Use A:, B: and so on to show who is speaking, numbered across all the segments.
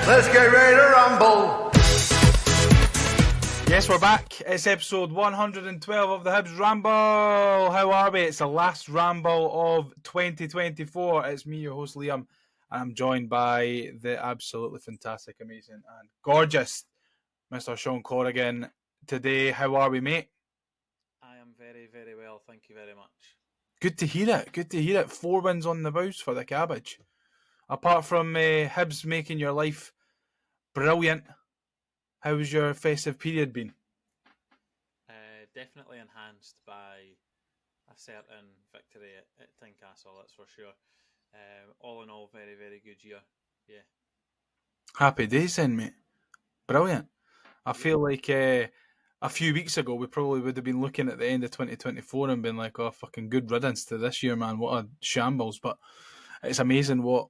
A: Let's get ready to rumble.
B: Yes, we're back. It's episode 112 of the Hibs Ramble. How are we? It's the last ramble of 2024. It's me, your host Liam, and I'm joined by the absolutely fantastic, amazing, and gorgeous Mr. Shaun Corrigan. Today, how are we, mate?
C: I am very, very well. Thank you very much.
B: Good to hear it. Good to hear it. 4 wins on the bounce for the Cabbage. Apart from Hibs making your life brilliant, how's your festive period been?
C: Definitely enhanced by a certain victory at Tynecastle, that's for sure. All in all, very, very good year. Yeah.
B: Happy days then, mate. Brilliant. I feel like a few weeks ago we probably would have been looking at the end of 2024 and been like, oh, fucking good riddance to this year, man. What a shambles. But it's amazing what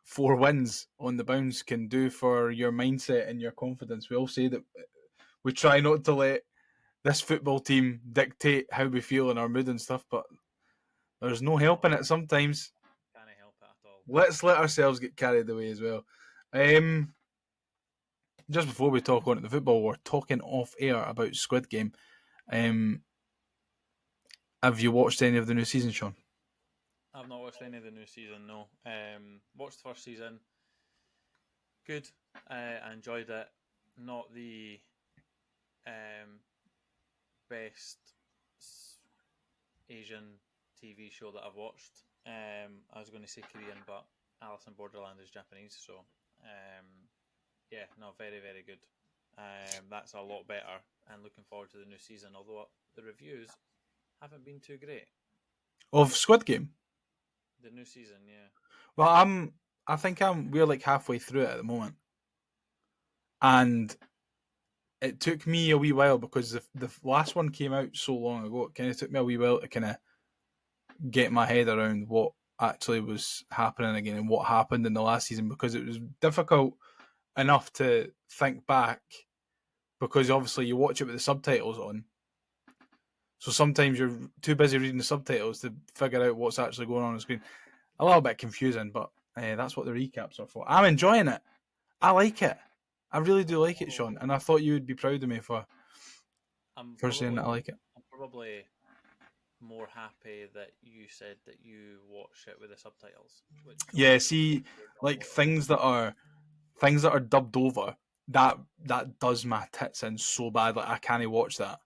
B: 4 wins on the bounce can do for your mindset and your confidence. We all say that we try not to let this football team dictate how we feel and our mood and stuff, but there's no helping it sometimes.
C: Can't help it at all.
B: Let's let ourselves get carried away as well. Just before we talk on at the football, we're talking off air about Squid Game. Have you watched any of the new season, Shaun?
C: I've not watched any of the new season, no. Watched the first season. Good. I enjoyed it. Not the best Asian TV show that I've watched. I was going to say Korean, but Alice in Borderland is Japanese, so yeah, no, very, very good. That's a lot better, and looking forward to the new season, although the reviews haven't been too great.
B: Of Squid Game?
C: The new season, yeah.
B: Well, we're like halfway through it at the moment. And it took me a wee while because the last one came out so long ago. It kind of took me a wee while to kind of get my head around what actually was happening again and what happened in the last season, because it was difficult enough to think back, because obviously you watch it with the subtitles on. So sometimes you're too busy reading the subtitles to figure out what's actually going on the screen. A little bit confusing, but that's what the recaps are for. I'm enjoying it. I like it. I really do like it, Shaun, and I thought you would be proud of me for saying that I like it.
C: I'm probably more happy that you said that you watch it with the subtitles.
B: Yeah, see, like things that are dubbed over, that does my tits in so bad. Like I can't watch that.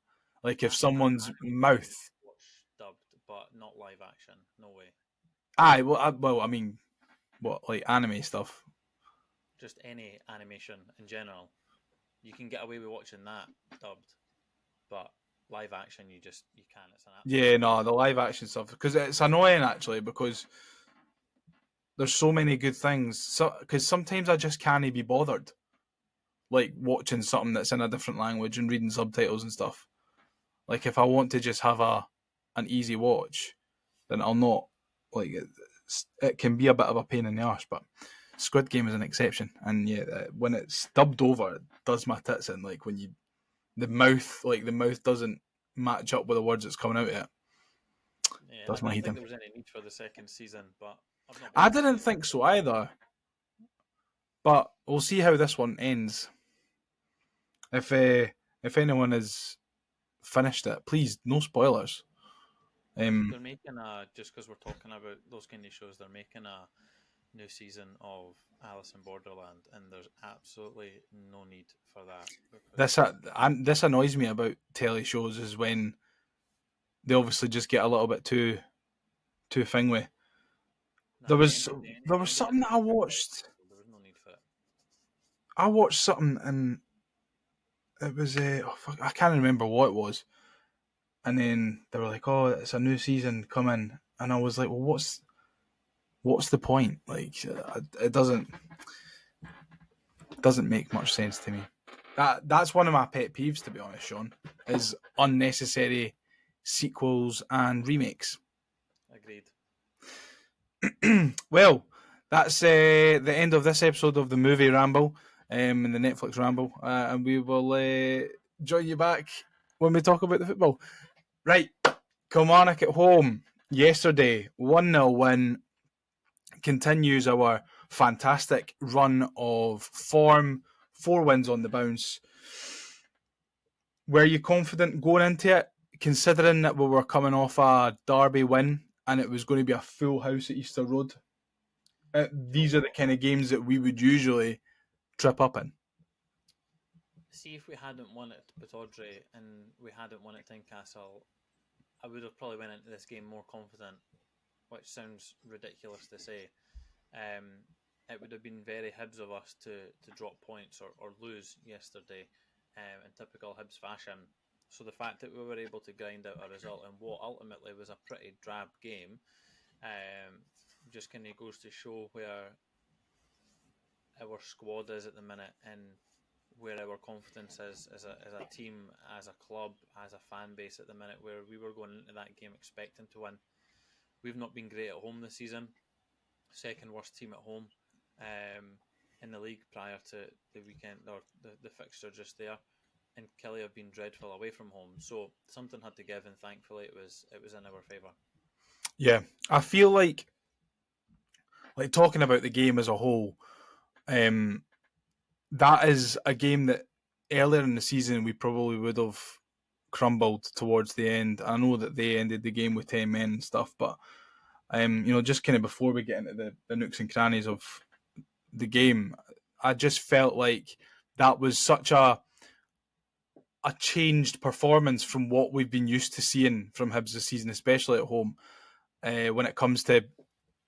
B: Like if someone's mouth.
C: Watch dubbed, but not live action. No way.
B: Aye, well, I mean, what, like anime stuff?
C: Just any animation in general, you can get away with watching that dubbed, but live action you can't. It's an
B: yeah, no, the live action stuff, because it's annoying actually, because there's so many good things. So because sometimes I just can't be bothered, like watching something that's in a different language and reading subtitles and stuff. Like if I want to just have an easy watch, then I'll not. Like it can be a bit of a pain in the arse, but Squid Game is an exception, and yeah, when it's dubbed over, it does my tits in. Like when the mouth doesn't match up with the words that's coming out of it.
C: Yeah,
B: That's
C: I
B: my
C: don't
B: heat
C: think
B: in.
C: there was any need for the second season, but
B: I didn't think so either. But we'll see how this one ends. If anyone has finished it, please no spoilers.
C: They're making just because we're talking about those kind of shows, they're making a new season of Alice in Borderland, and there's absolutely no need for that.
B: This annoys me about telly shows is when they obviously just get a little bit too thingy. There was something that I watched.
C: There was no need for it.
B: I watched something and it was I can't remember what it was. And then they were like, "Oh, it's a new season coming," and I was like, "Well, what's the point? Like, it doesn't make much sense to me." That's one of my pet peeves, to be honest, Shaun, is unnecessary sequels and remakes.
C: Agreed.
B: Well, that's the end of this episode of the movie Ramble and the Netflix Ramble, and we will join you back when we talk about the football. Right, Kilmarnock at home yesterday, 1-0 win, continues our fantastic run of form, 4 wins on the bounce. Were you confident going into it, considering that we were coming off a derby win and it was going to be a full house at Easter Road? These are the kind of games that we would usually trip up in.
C: See, if we hadn't won it at Audrey and we hadn't won at Tynecastle, I would have probably went into this game more confident, which sounds ridiculous to say. It would have been very Hibs of us to drop points or lose yesterday in typical Hibs fashion. So the fact that we were able to grind out a result in what ultimately was a pretty drab game just kind of goes to show where our squad is at the minute and where our confidence is as a team, as a club, as a fan base at the minute, where we were going into that game expecting to win. We've not been great at home this season. Second worst team at home in the league prior to the weekend or the fixture just there. And Killie have been dreadful away from home. So something had to give, and thankfully it was in our favour.
B: Yeah, I feel like talking about the game as a whole, that is a game that earlier in the season we probably would have crumbled towards the end. I know that they ended the game with 10 men and stuff, but just kind of before we get into the nooks and crannies of the game, I just felt like that was such a changed performance from what we've been used to seeing from Hibs this season, especially at home, when it comes to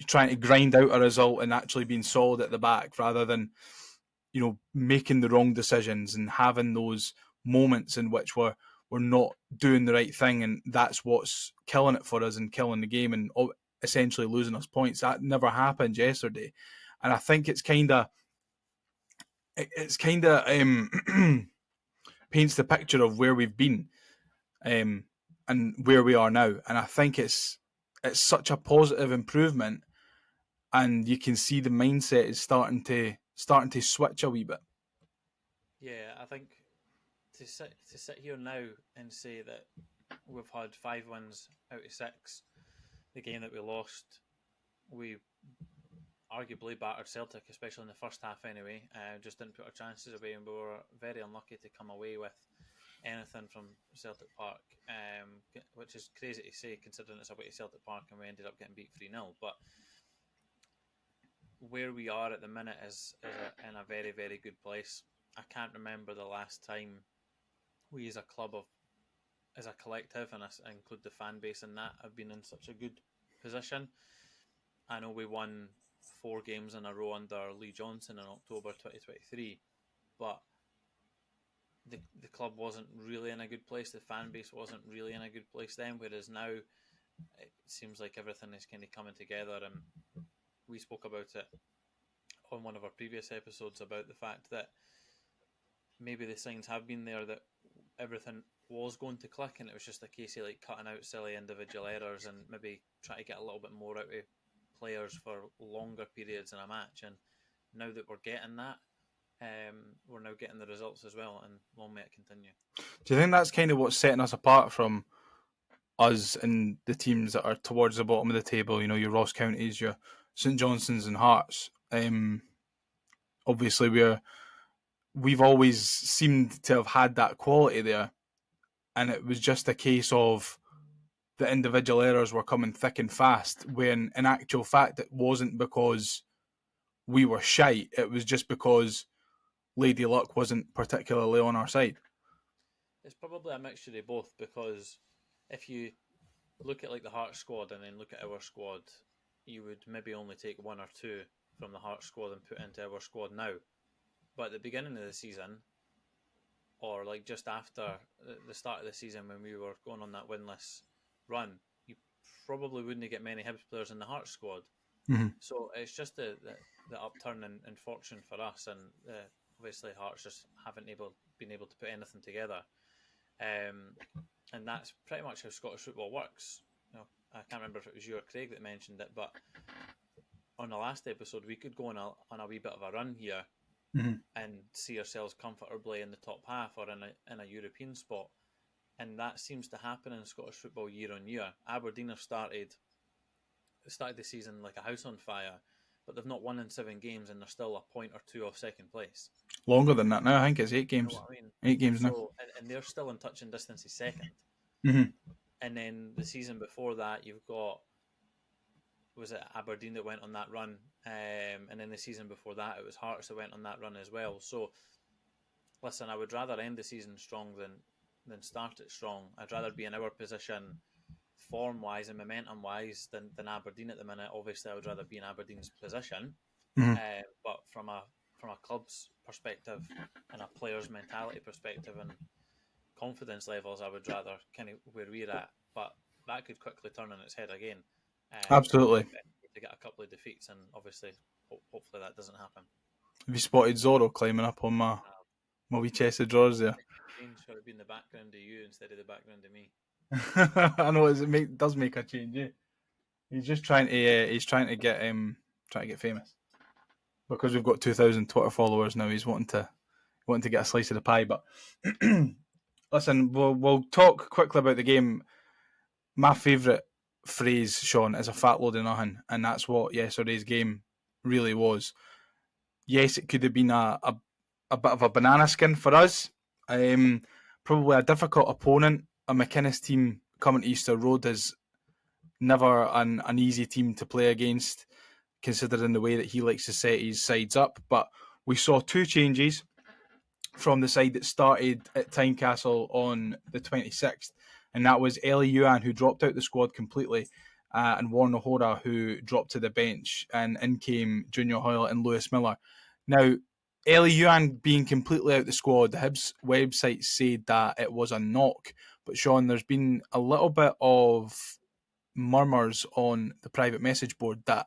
B: trying to grind out a result and actually being solid at the back rather than making the wrong decisions and having those moments in which we're not doing the right thing, and that's what's killing it for us and killing the game and essentially losing us points. That never happened yesterday, and I think it's kind of paints the picture of where we've been and where we are now, and I think it's such a positive improvement, and you can see the mindset is starting to switch a wee bit.
C: Yeah, I think to sit here now and say that we've had 5 wins out of 6. The game that we lost, we arguably battered Celtic, especially in the first half anyway. Just didn't put our chances away, and we were very unlucky to come away with anything from Celtic Park, which is crazy to say considering it's away to Celtic Park and we ended up getting beat 3-0. But where we are at the minute is in a very, very good place. I can't remember the last time we as a club as a collective, and I include the fan base in that, have been in such a good position. I know we won 4 games in a row under Lee Johnson in October 2023, but the club wasn't really in a good place. The fan base wasn't really in a good place then, whereas now it seems like everything is kind of coming together. And we spoke about it on one of our previous episodes about the fact that maybe the signs have been there that everything was going to click, and it was just a case of cutting out silly individual errors and maybe try to get a little bit more out of players for longer periods in a match. And now that we're getting that, we're now getting the results as well, and long may it continue.
B: Do you think that's kind of what's setting us apart from us and the teams that are towards the bottom of the table? Your Ross Counties, your St Johnstones and Hearts. Obviously, we've always seemed to have had that quality there, and it was just a case of the individual errors were coming thick and fast, when in actual fact it wasn't because we were shite, it was just because Lady Luck wasn't particularly on our side.
C: It's probably a mixture of both, because if you look at the Hearts squad and then look at our squad, you would maybe only take 1 or 2 from the Hearts squad and put into our squad now. But at the beginning of the season, or just after the start of the season when we were going on that winless run, you probably wouldn't get many Hibs players in the Hearts squad.
B: Mm-hmm.
C: So it's just the upturn in fortune for us, and obviously Hearts just haven't been able to put anything together. And that's pretty much how Scottish football works. I can't remember if it was you or Craig that mentioned it, but on the last episode we could go on a wee bit of a run here,
B: mm-hmm.
C: and see ourselves comfortably in the top half or in a European spot, and that seems to happen in Scottish football year on year. Aberdeen have started the season like a house on fire, but they've not won in 7 games, and they're still a point or 2 off second place.
B: Longer than that now. I think it's 8
C: You
B: games.
C: know what I mean?
B: 8 games now.
C: So, and they're still in touching distance of second.
B: Mm-hmm.
C: And then the season before that, you've got, was it Aberdeen that went on that run? And then the season before that, it was Hearts that went on that run as well. So, listen, I would rather end the season strong than start it strong. I'd rather be in our position form-wise and momentum-wise than Aberdeen at the minute. Obviously, I would rather be in Aberdeen's position.
B: Mm-hmm.
C: But from a club's perspective and a player's mentality perspective and confidence levels, I would rather kind of where we're at. But that could quickly turn on its head again.
B: Absolutely.
C: To get a couple of defeats, and obviously, hopefully that doesn't happen.
B: Have you spotted Zorro climbing up on my wee chest of drawers there?
C: Change should have been the background of you instead of the background of me.
B: I know it does make a change. Yeah. He's just trying to get famous because we've got 2,000 Twitter followers now. He's wanting to get a slice of the pie. But listen, we'll talk quickly about the game. My favourite phrase, Shaun, is a fat load of nothing, and that's what yesterday's game really was. Yes, it could have been a bit of a banana skin for us. Probably a difficult opponent. A McInnes team coming to Easter Road is never an easy team to play against, considering the way that he likes to set his sides up. But we saw 2 changes from the side that started at Tynecastle on the 26th, and that was Ellie Yuan, who dropped out the squad completely, and Warren O'Hora, who dropped to the bench, and in came Junior Hoyle and Lewis Miller. Now, Ellie Yuan being completely out the squad, the Hibs website said that it was a knock, but Shaun, there's been a little bit of murmurs on the private message board that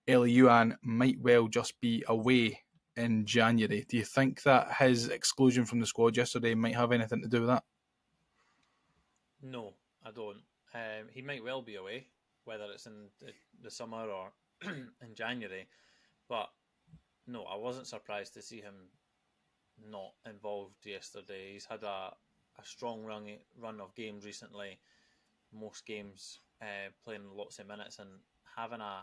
B: Ellie Yuan might well just be away in January. Do you think that his exclusion from the squad yesterday might have anything to do with that?
C: No, I don't. He might well be away, whether it's in the summer or in January. But no, I wasn't surprised to see him not involved yesterday. He's had a strong run of games recently, most games playing lots of minutes and having a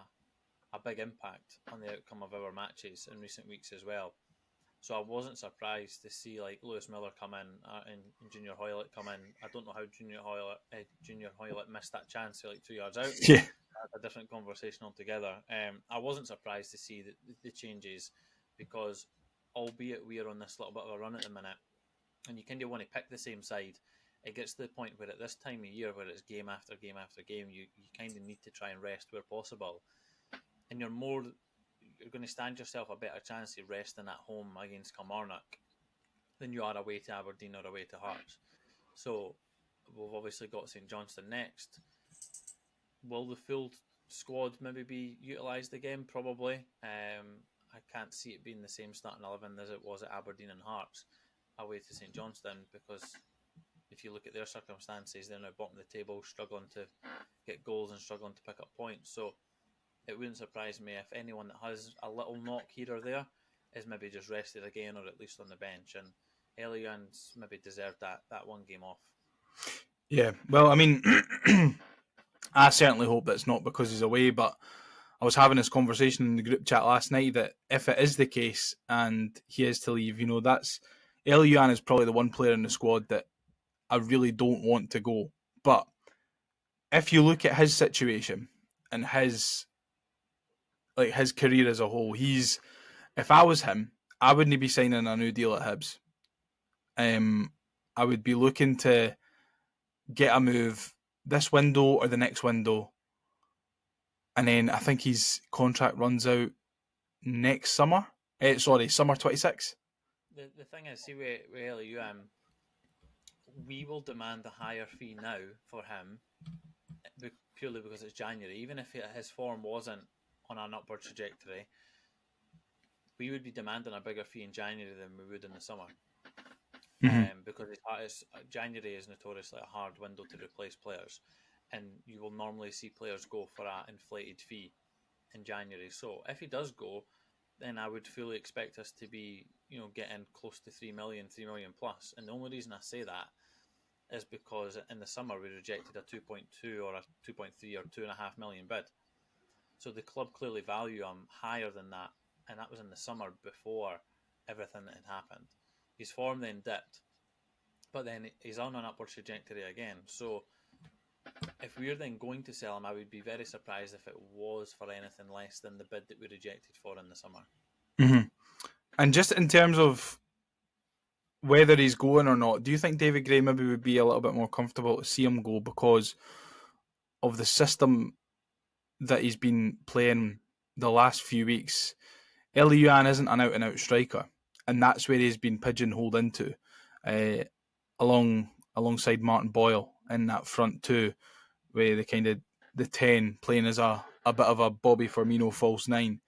C: big impact on the outcome of our matches in recent weeks as well. So I wasn't surprised to see like Lewis Miller come in and Junior Hoylett come in. I don't know how Junior Hoylett missed that chance to like 2 yards out.
B: Yeah.
C: That's a different conversation altogether. I wasn't surprised to see the changes because albeit we are on this little bit of a run at the minute and you kind of want to pick the same side, it gets to the point where at this time of year where it's game after game after game, you kind of need to try and rest where possible. And you're going to stand yourself a better chance of resting at home against Kilmarnock than you are away to Aberdeen or away to Hearts. So we've obviously got St Johnstone next. Will the full squad maybe be utilised again? Probably. I can't see it being the same starting 11 as it was at Aberdeen and Hearts away to St Johnstone because if you look at their circumstances, they're now bottom of the table, struggling to get goals and struggling to pick up points. So it wouldn't surprise me if anyone that has a little knock here or there is maybe just rested again or at least on the bench. And Elian's maybe deserved that one game off.
B: Yeah, well, I mean, I certainly hope that it's not because he's away, but I was having this conversation in the group chat last night that if it is the case and he is to leave, that's Elian is probably the one player in the squad that I really don't want to go. But if you look at his situation and his career as a whole, if I was him, I wouldn't be signing a new deal at Hibs. I would be looking to get a move this window or the next window. And then I think his contract runs out next summer. Summer 26.
C: The thing is, see with Elian, we will demand a higher fee now for him purely because it's January. Even if his form wasn't on an upward trajectory, we would be demanding a bigger fee in January than we would in the summer. Because January is notoriously a hard window to replace players, and you will normally see players go for an inflated fee in January. So if he does go, then I would fully expect us to be, getting close to 3 million plus. And the only reason I say that is because in the summer we rejected a 2.2 or a 2.3 or 2.5 million bid. So the club clearly value him higher than that, and that was in the summer before everything that had happened. His form then dipped, but then he's on an upward trajectory again. So if we're then going to sell him, I would be very surprised if it was for anything less than the bid that we rejected for in the summer.
B: Mm-hmm. And just in terms of whether he's going or not, do you think David Gray maybe would be a little bit more comfortable to see him go because of the system that he's been playing the last few weeks? Eliuan isn't an out-and-out striker, and that's where he's been pigeonholed into, alongside Martin Boyle in that front two, where the 10 playing as a bit of a Bobby Firmino false 9.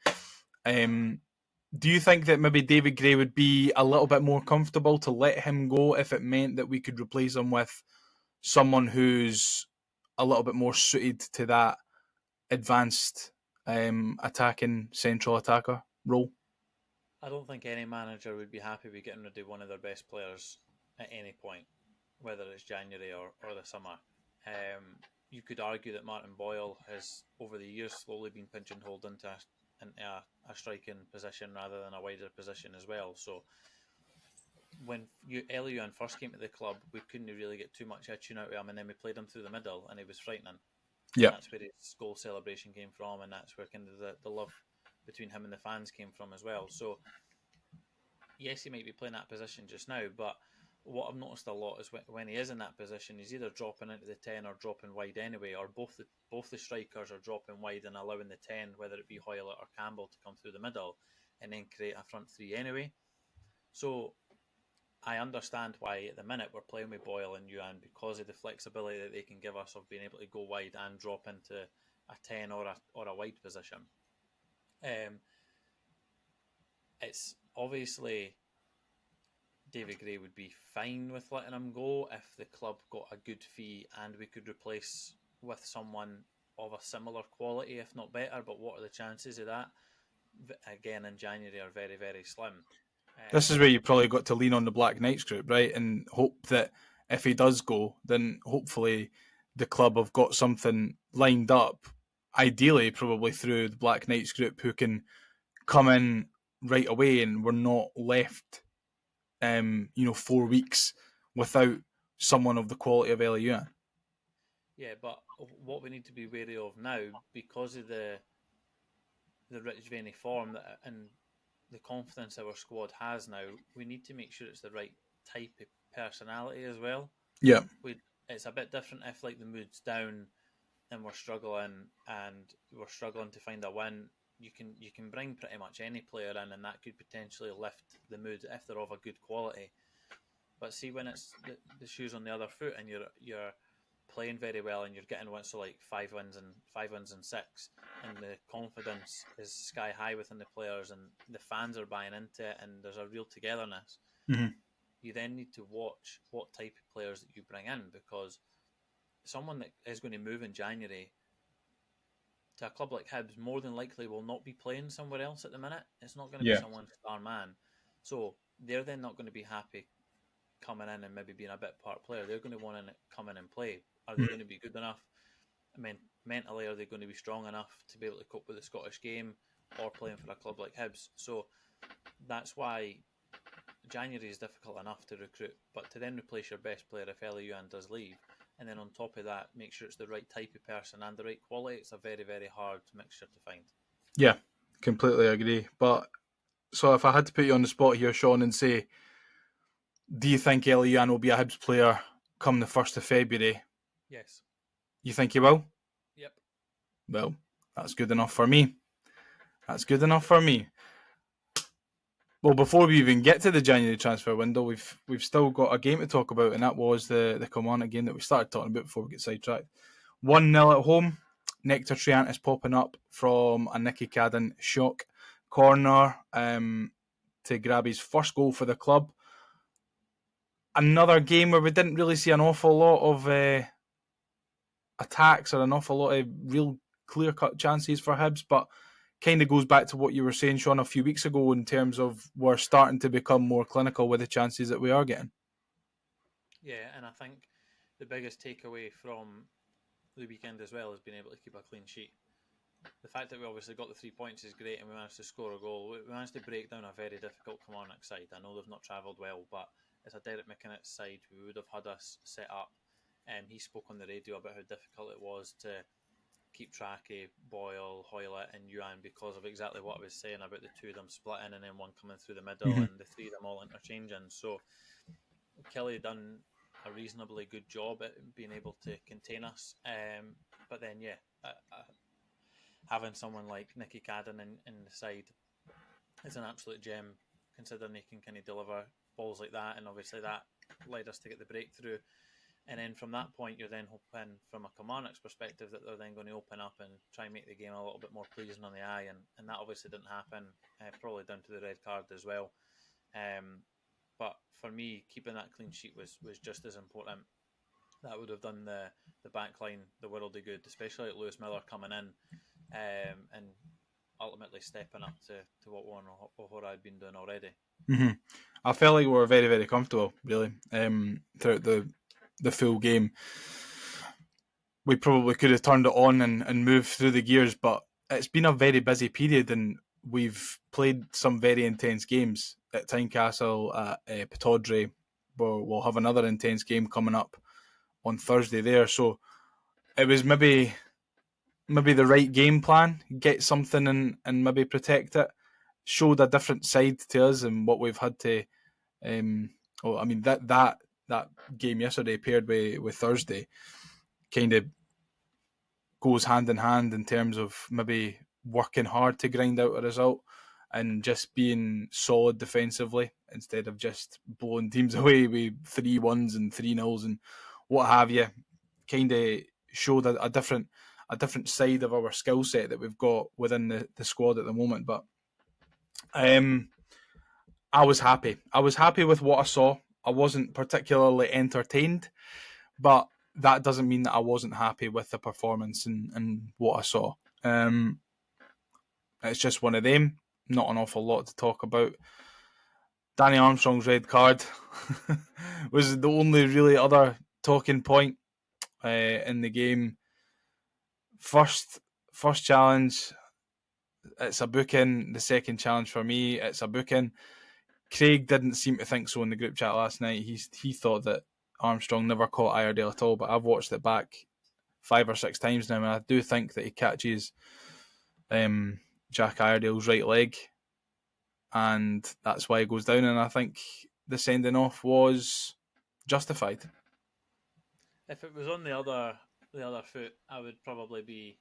B: Do you think that maybe David Gray would be a little bit more comfortable to let him go if it meant that we could replace him with someone who's a little bit more suited to that advanced attacking central attacker role?
C: I don't think any manager would be happy with getting rid of one of their best players at any point, whether it's January or the summer. You could argue that Martin Boyle has, over the years, slowly been pigeonholed into a striking position rather than a wider position as well. So when Eliuan first came to the club, we couldn't really get too much itching out of him, and then we played him through the middle, and he was frightening.
B: Yeah,
C: That's where his goal celebration came from, and that's where kind of the love between him and the fans came from as well. So yes, he might be playing that position just now, but what I've noticed a lot is when he is in that position, he's either dropping into the 10 or dropping wide anyway, or both the strikers are dropping wide and allowing the 10, whether it be Hoylett or Campbell, to come through the middle and then create a front three anyway. So I understand why at the minute we're playing with Boyle and Yuan, because of the flexibility that they can give us of being able to go wide and drop into a 10 or a wide position. It's obviously David Gray would be fine with letting him go if the club got a good fee and we could replace with someone of a similar quality, if not better. But what are the chances of that? Again, in January are very, very slim.
B: This is where you probably got to lean on the Black Knights group, right? And hope that if he does go, then hopefully the club have got something lined up, ideally probably through the Black Knights group, who can come in right away and we're not left 4 weeks without someone of the quality of Eliuan.
C: Yeah, but what we need to be wary of now, because of the rich veiny form that and the confidence our squad has now, we need to make sure it's the right type of personality as well.
B: Yeah.
C: It's a bit different if like the mood's down and we're struggling to find a win. You can bring pretty much any player in, and that could potentially lift the mood if they're of a good quality. But see, when it's the shoes on the other foot and you're playing very well and you're getting so like 5 wins and 6, and the confidence is sky high within the players and the fans are buying into it and there's a real togetherness.
B: Mm-hmm.
C: You then need to watch what type of players that you bring in, because someone that is going to move in January to a club like Hibs more than likely will not be playing somewhere else at the minute. It's not going to be someone's star man. So they're then not going to be happy coming in and maybe being a bit part player. They're going to want to come in and play. Are they going to be good enough? I mean, mentally, are they going to be strong enough to be able to cope with the Scottish game or playing for a club like Hibs? So that's why January is difficult enough to recruit, but to then replace your best player if Eliuan does leave, and then on top of that, make sure it's the right type of person and the right quality, it's a very, very hard mixture to find.
B: Yeah, completely agree. But so if I had to put you on the spot here, Shaun, and say, do you think Eliuan will be a Hibs player come the 1st of February?
C: Yes.
B: You think he will?
C: Yep.
B: Well, that's good enough for me. That's good enough for me. Well, before we even get to the January transfer window, we've still got a game to talk about, and that was the Kilmarnock game that we started talking about before we get sidetracked. 1-0 at home. Nectar Triantis popping up from a Nicky Cadden shock corner to grab his first goal for the club. Another game where we didn't really see an awful lot of attacks or an awful lot of real clear-cut chances for Hibs, but kind of goes back to what you were saying, Shaun, a few weeks ago in terms of we're starting to become more clinical with the chances that we are getting.
C: Yeah, and I think the biggest takeaway from the weekend as well is being able to keep a clean sheet. the fact that we obviously got the 3 points is great, and we managed to score a goal. We managed to break down a very difficult Kilmarnock side. I know they've not travelled well, but it's a Derek McInnes side. We would have had us set up. He spoke on the radio about how difficult it was to keep track of Boyle, Hoylett, and Yuan because of exactly what I was saying about the two of them splitting and then one coming through the middle and the three of them all interchanging. So Killie done a reasonably good job at being able to contain us. But then, having someone like Nicky Cadden in the side is an absolute gem, considering he can kind of deliver balls like that, and obviously that led us to get the breakthrough. And then from that point, you're then hoping, from a Kilmarnock's perspective, that they're then going to open up and try and make the game a little bit more pleasing on the eye, and that obviously didn't happen, probably down to the red card as well. But for me, keeping that clean sheet was just as important. That would have done the back line the world of good, especially at Lewis Miller coming in and ultimately stepping up to what I'd been doing already.
B: Mm-hmm. I felt like we were very, very comfortable, really, throughout the full game. We probably could have turned it on and moved through the gears, but it's been a very busy period, and we've played some very intense games at Tynecastle, at Pittodrie. We'll have another intense game coming up on Thursday there. So it was maybe the right game plan, get something and maybe protect it. Showed a different side to us and what we've had to. That game yesterday paired with Thursday kind of goes hand in hand in terms of maybe working hard to grind out a result and just being solid defensively instead of just blowing teams away with 3-1s and 3-0s and what have you. Kind of showed a different side of our skill set that we've got within the squad at the moment. But I was happy. I was happy with what I saw. I wasn't particularly entertained, but that doesn't mean that I wasn't happy with the performance and what I saw. It's just one of them. Not an awful lot to talk about. Danny Armstrong's red card was the only really other talking point in the game. First challenge, it's a booking. The second challenge for me, it's a booking. Craig didn't seem to think so in the group chat last night. He thought that Armstrong never caught Iredale at all, but I've watched it back 5 or 6 times now, and I do think that he catches Jack Iredale's right leg, and that's why he goes down, and I think the sending off was justified.
C: If it was on the other foot, I would probably be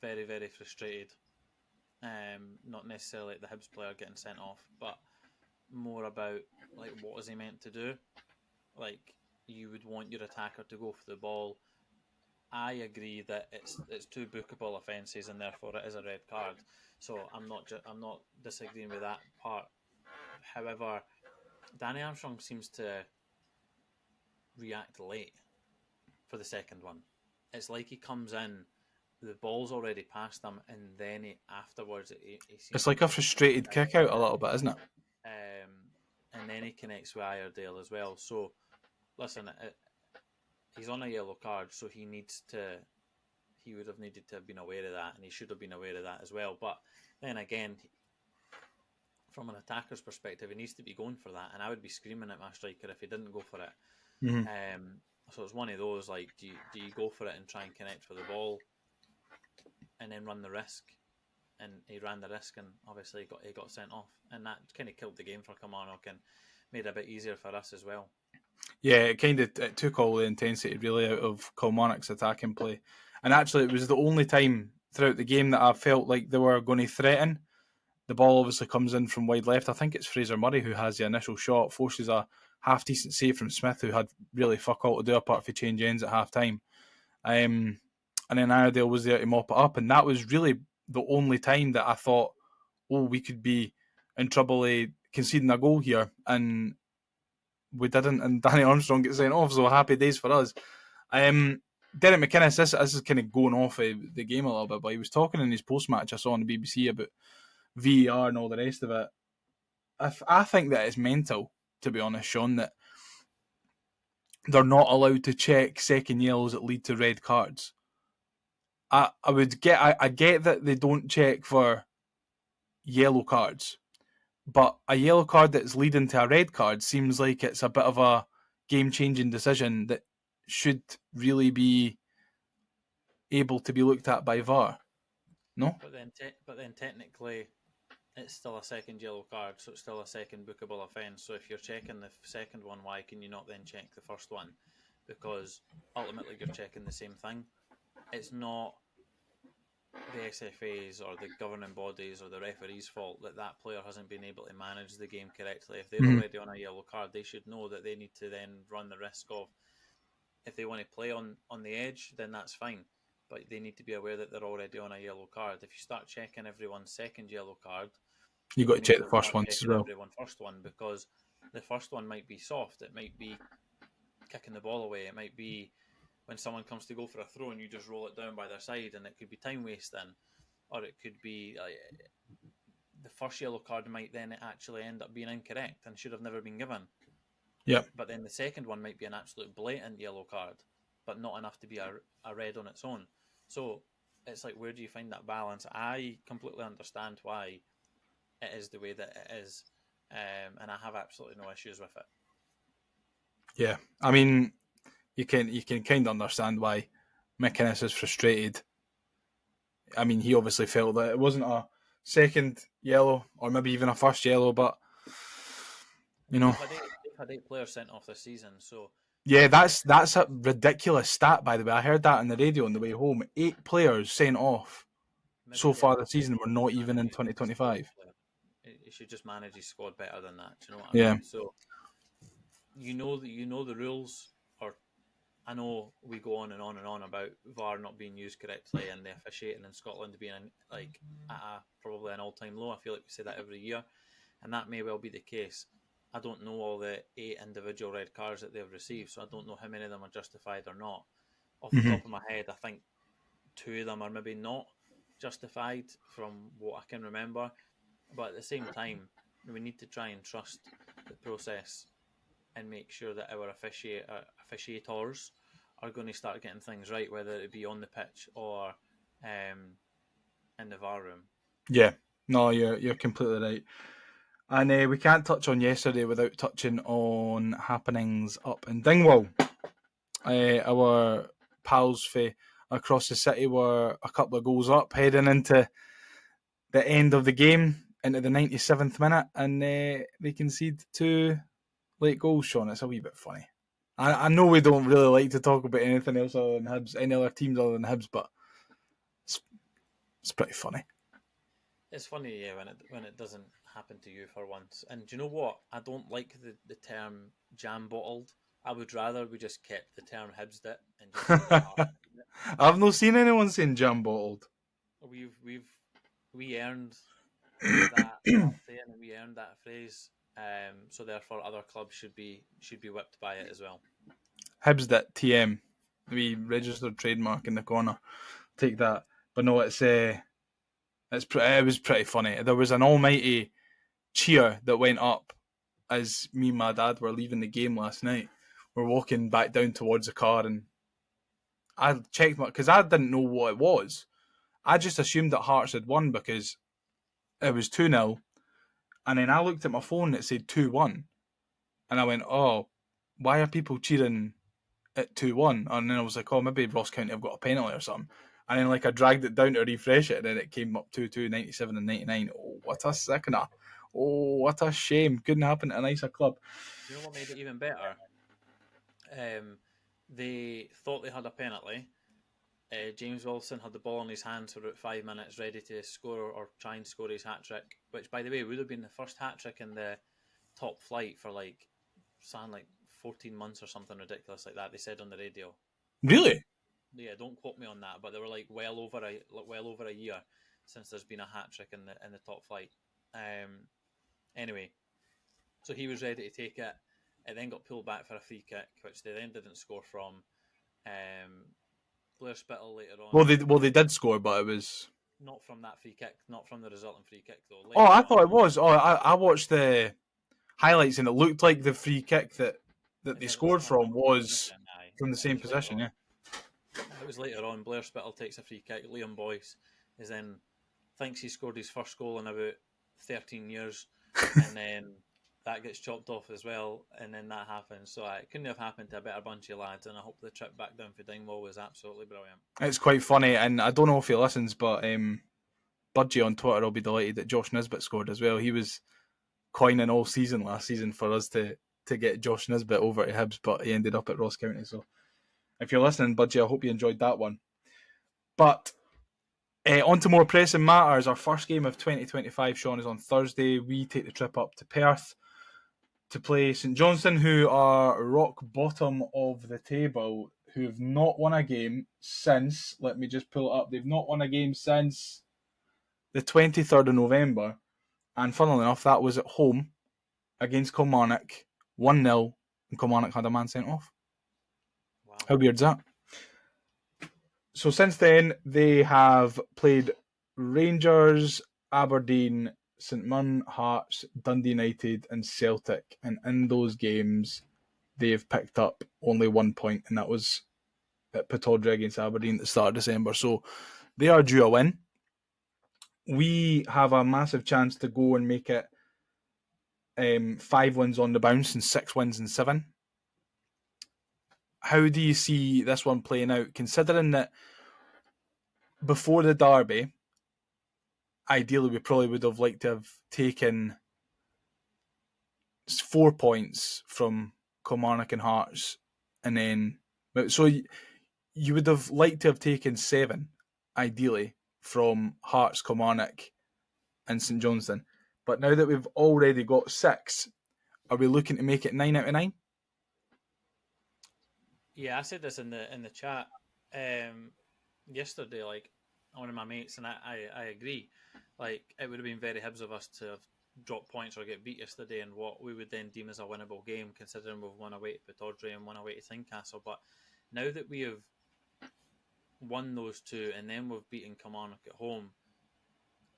C: very, very frustrated. Not necessarily like the Hibs player getting sent off, but more about like what is he meant to do. Like, you would want your attacker to go for the ball. I agree that it's 2 bookable offences and therefore it is a red card. So I'm not disagreeing with that part. However, Danny Armstrong seems to react late for the second one. It's like he comes in, the ball's already past him, and then afterwards he
B: it's like a frustrated kick out a little bit, isn't it?
C: And then he connects with Iredale as well. So listen, he's on a yellow card, so he would have needed to have been aware of that, and he should have been aware of that as well. But then again, from an attacker's perspective, he needs to be going for that, and I would be screaming at my striker if he didn't go for it.
B: Mm-hmm.
C: So it's one of those, like, do you go for it and try and connect with the ball and then run the risk? And he ran the risk, and obviously he got sent off, and that kind of killed the game for Kilmarnock and made it a bit easier for us as well.
B: Yeah, it took all the intensity really out of Kilmarnock's attacking play, and actually it was the only time throughout the game that I felt like they were going to threaten. The ball obviously comes in from wide left. I think it's Fraser Murray who has the initial shot, forces a half decent save from Smith, who had really fuck all to do apart from change ends at half time. And then Iredale was there to mop it up, and that was really the only time that I thought, oh, we could be in trouble conceding a goal here, and we didn't, and Danny Armstrong gets sent off, so happy days for us. Derek McInnes, this is kind of going off the game a little bit, but he was talking in his post-match I saw on the BBC about VAR and all the rest of it. I think that it's mental, to be honest, Shaun, that they're not allowed to check second yellows that lead to red cards. I get that they don't check for yellow cards, but a yellow card that's leading to a red card seems like it's a bit of a game-changing decision that should really be able to be looked at by VAR. No?
C: But then technically, it's still a second yellow card, so it's still a second bookable offence. So if you're checking the second one, why can you not then check the first one? Because ultimately you're checking the same thing. It's not the SFA's or the governing bodies or the referee's fault that that player hasn't been able to manage the game correctly. If they're already on a yellow card, they should know that they need to then run the risk of, if they want to play on the edge, then that's fine. But they need to be aware that they're already on a yellow card. If you start checking everyone's second yellow card,
B: You've got to check the first ones as well.
C: Everyone first one, because the first one might be soft. It might be kicking the ball away. It might be when someone comes to go for a throw and you just roll it down by their side, and it could be time wasting, or it could be the first yellow card might then actually end up being incorrect and should have never been given.
B: Yeah.
C: But then the second one might be an absolute blatant yellow card, but not enough to be a red on its own. So it's like, where do you find that balance? I completely understand why it is the way that it is, and I have absolutely no issues with it.
B: Yeah, I mean, you can kind of understand why McInnes is frustrated. I mean, he obviously felt that it wasn't a second yellow or maybe even a first yellow, but you know,
C: they've had 8 players sent off this season, so
B: yeah, that's a ridiculous stat, by the way. I heard that on the radio on the way home. 8 players sent off so far this season. We're not even in 2025.
C: He should just manage his squad better than that. Do you know what
B: Yeah.
C: I mean? So you know the rules. Or I know we go on and on and on about VAR not being used correctly and the officiating in Scotland being like at probably an all-time low. I feel like we say that every year, and that may well be the case. I don't know all the 8 individual red cards that they've received, so I don't know how many of them are justified or not. Off the top of my head, I think 2 of them are maybe not justified from what I can remember. But at the same time, we need to try and trust the process and make sure that our officiators are going to start getting things right, whether it be on the pitch or in the VAR room.
B: Yeah, no, you're completely right. And we can't touch on yesterday without touching on happenings up in Dingwall. Our pals for across the city were a couple of goals up, heading into the end of the game, into the 97th minute, and they concede 2 late goals, Shaun. It's a wee bit funny. I know we don't really like to talk about anything else other than Hibs, any other teams other than Hibs, but it's pretty funny.
C: It's funny, yeah, when it doesn't happen to you for once. And do you know what? I don't like the term jam bottled. I would rather we just kept the term Hibs it and just
B: I've not seen anyone saying jam bottled.
C: We earned that saying, and we earned that phrase. So therefore, other clubs should be whipped by it as well.
B: Hibs it TM, we registered trademark in the corner. Take that, but no, it was pretty funny. There was an almighty cheer that went up as me and my dad were leaving the game last night. We're walking back down towards the car, and I checked because I didn't know what it was. I just assumed that Hearts had won because it was 2-0, and then I looked at my phone and it said 2-1, and I went, "Oh, why are people cheering at 2-1?" And then I was like, "Oh, maybe Ross County have got a penalty or something." And then I dragged it down to refresh it, and then it came up 2-2, 97 and 99. Oh, what a sickener. Oh, what a shame. Couldn't happen at a nicer club.
C: You know what made it even better? They thought they had a penalty. James Wilson had the ball in his hands for about 5 minutes, ready to score or try and score his hat-trick, which, by the way, would have been the first hat-trick in the top flight for 14 months or something ridiculous like that, they said on the radio.
B: Really?
C: Yeah, don't quote me on that, but they were well over a year since there's been a hat-trick in the top flight. Anyway, so he was ready to take it. It then got pulled back for a free kick, which they then didn't score from. Blair Spittle later on.
B: Well, they did score, but it was
C: not from that free kick, not from the resulting free kick though.
B: Later I thought it was. I watched the highlights and it looked like the free kick that they scored from was from the same position. Yeah.
C: It was later on. Blair Spittle takes a free kick. Liam Boyce is then thinks he scored his first goal in about 13 years, and then that gets chopped off as well, and then that happens. So it couldn't have happened to a better bunch of lads, and I hope the trip back down for Dingwall was absolutely brilliant.
B: It's quite funny, and I don't know if he listens, but Budgie on Twitter will be delighted that Josh Nisbet scored as well. He was coining all season last season for us to get Josh Nisbet over to Hibs, but he ended up at Ross County. So if you're listening, Budgie, I hope you enjoyed that one. But on to more pressing matters. Our first game of 2025, Shaun, is on Thursday. We take the trip up to Perth to play St Johnstone, who are rock bottom of the table, who have not won a game since, let me just pull it up, they've not won a game since the 23rd of November. And funnily enough, that was at home against Kilmarnock, 1-0, and Kilmarnock had a man sent off.
C: Wow.
B: How weird's that? So since then, they have played Rangers, Aberdeen, St Mirren, Hearts, Dundee United, and Celtic. And in those games, they've picked up only 1 point, and that was at Pittodrie against Aberdeen at the start of December. So they are due a win. We have a massive chance to go and make it 5 wins on the bounce and 6 wins in 7. How do you see this one playing out, considering that before the derby, ideally we probably would have liked to have taken 4 points from Kilmarnock and Hearts, and then so you would have liked to have taken 7, ideally, from Hearts, Kilmarnock, and St Johnstone. But now that we've already got 6, are we looking to make it 9 out of 9?
C: Yeah, I said this in the chat yesterday. Like one of my mates, and I agree. Like it would have been very Hibs of us to have dropped points or get beat yesterday in what we would then deem as a winnable game, considering we've won away to Pittodrie and won away to Tynecastle. But now that we have won those 2 and then we've beaten Kilmarnock at home,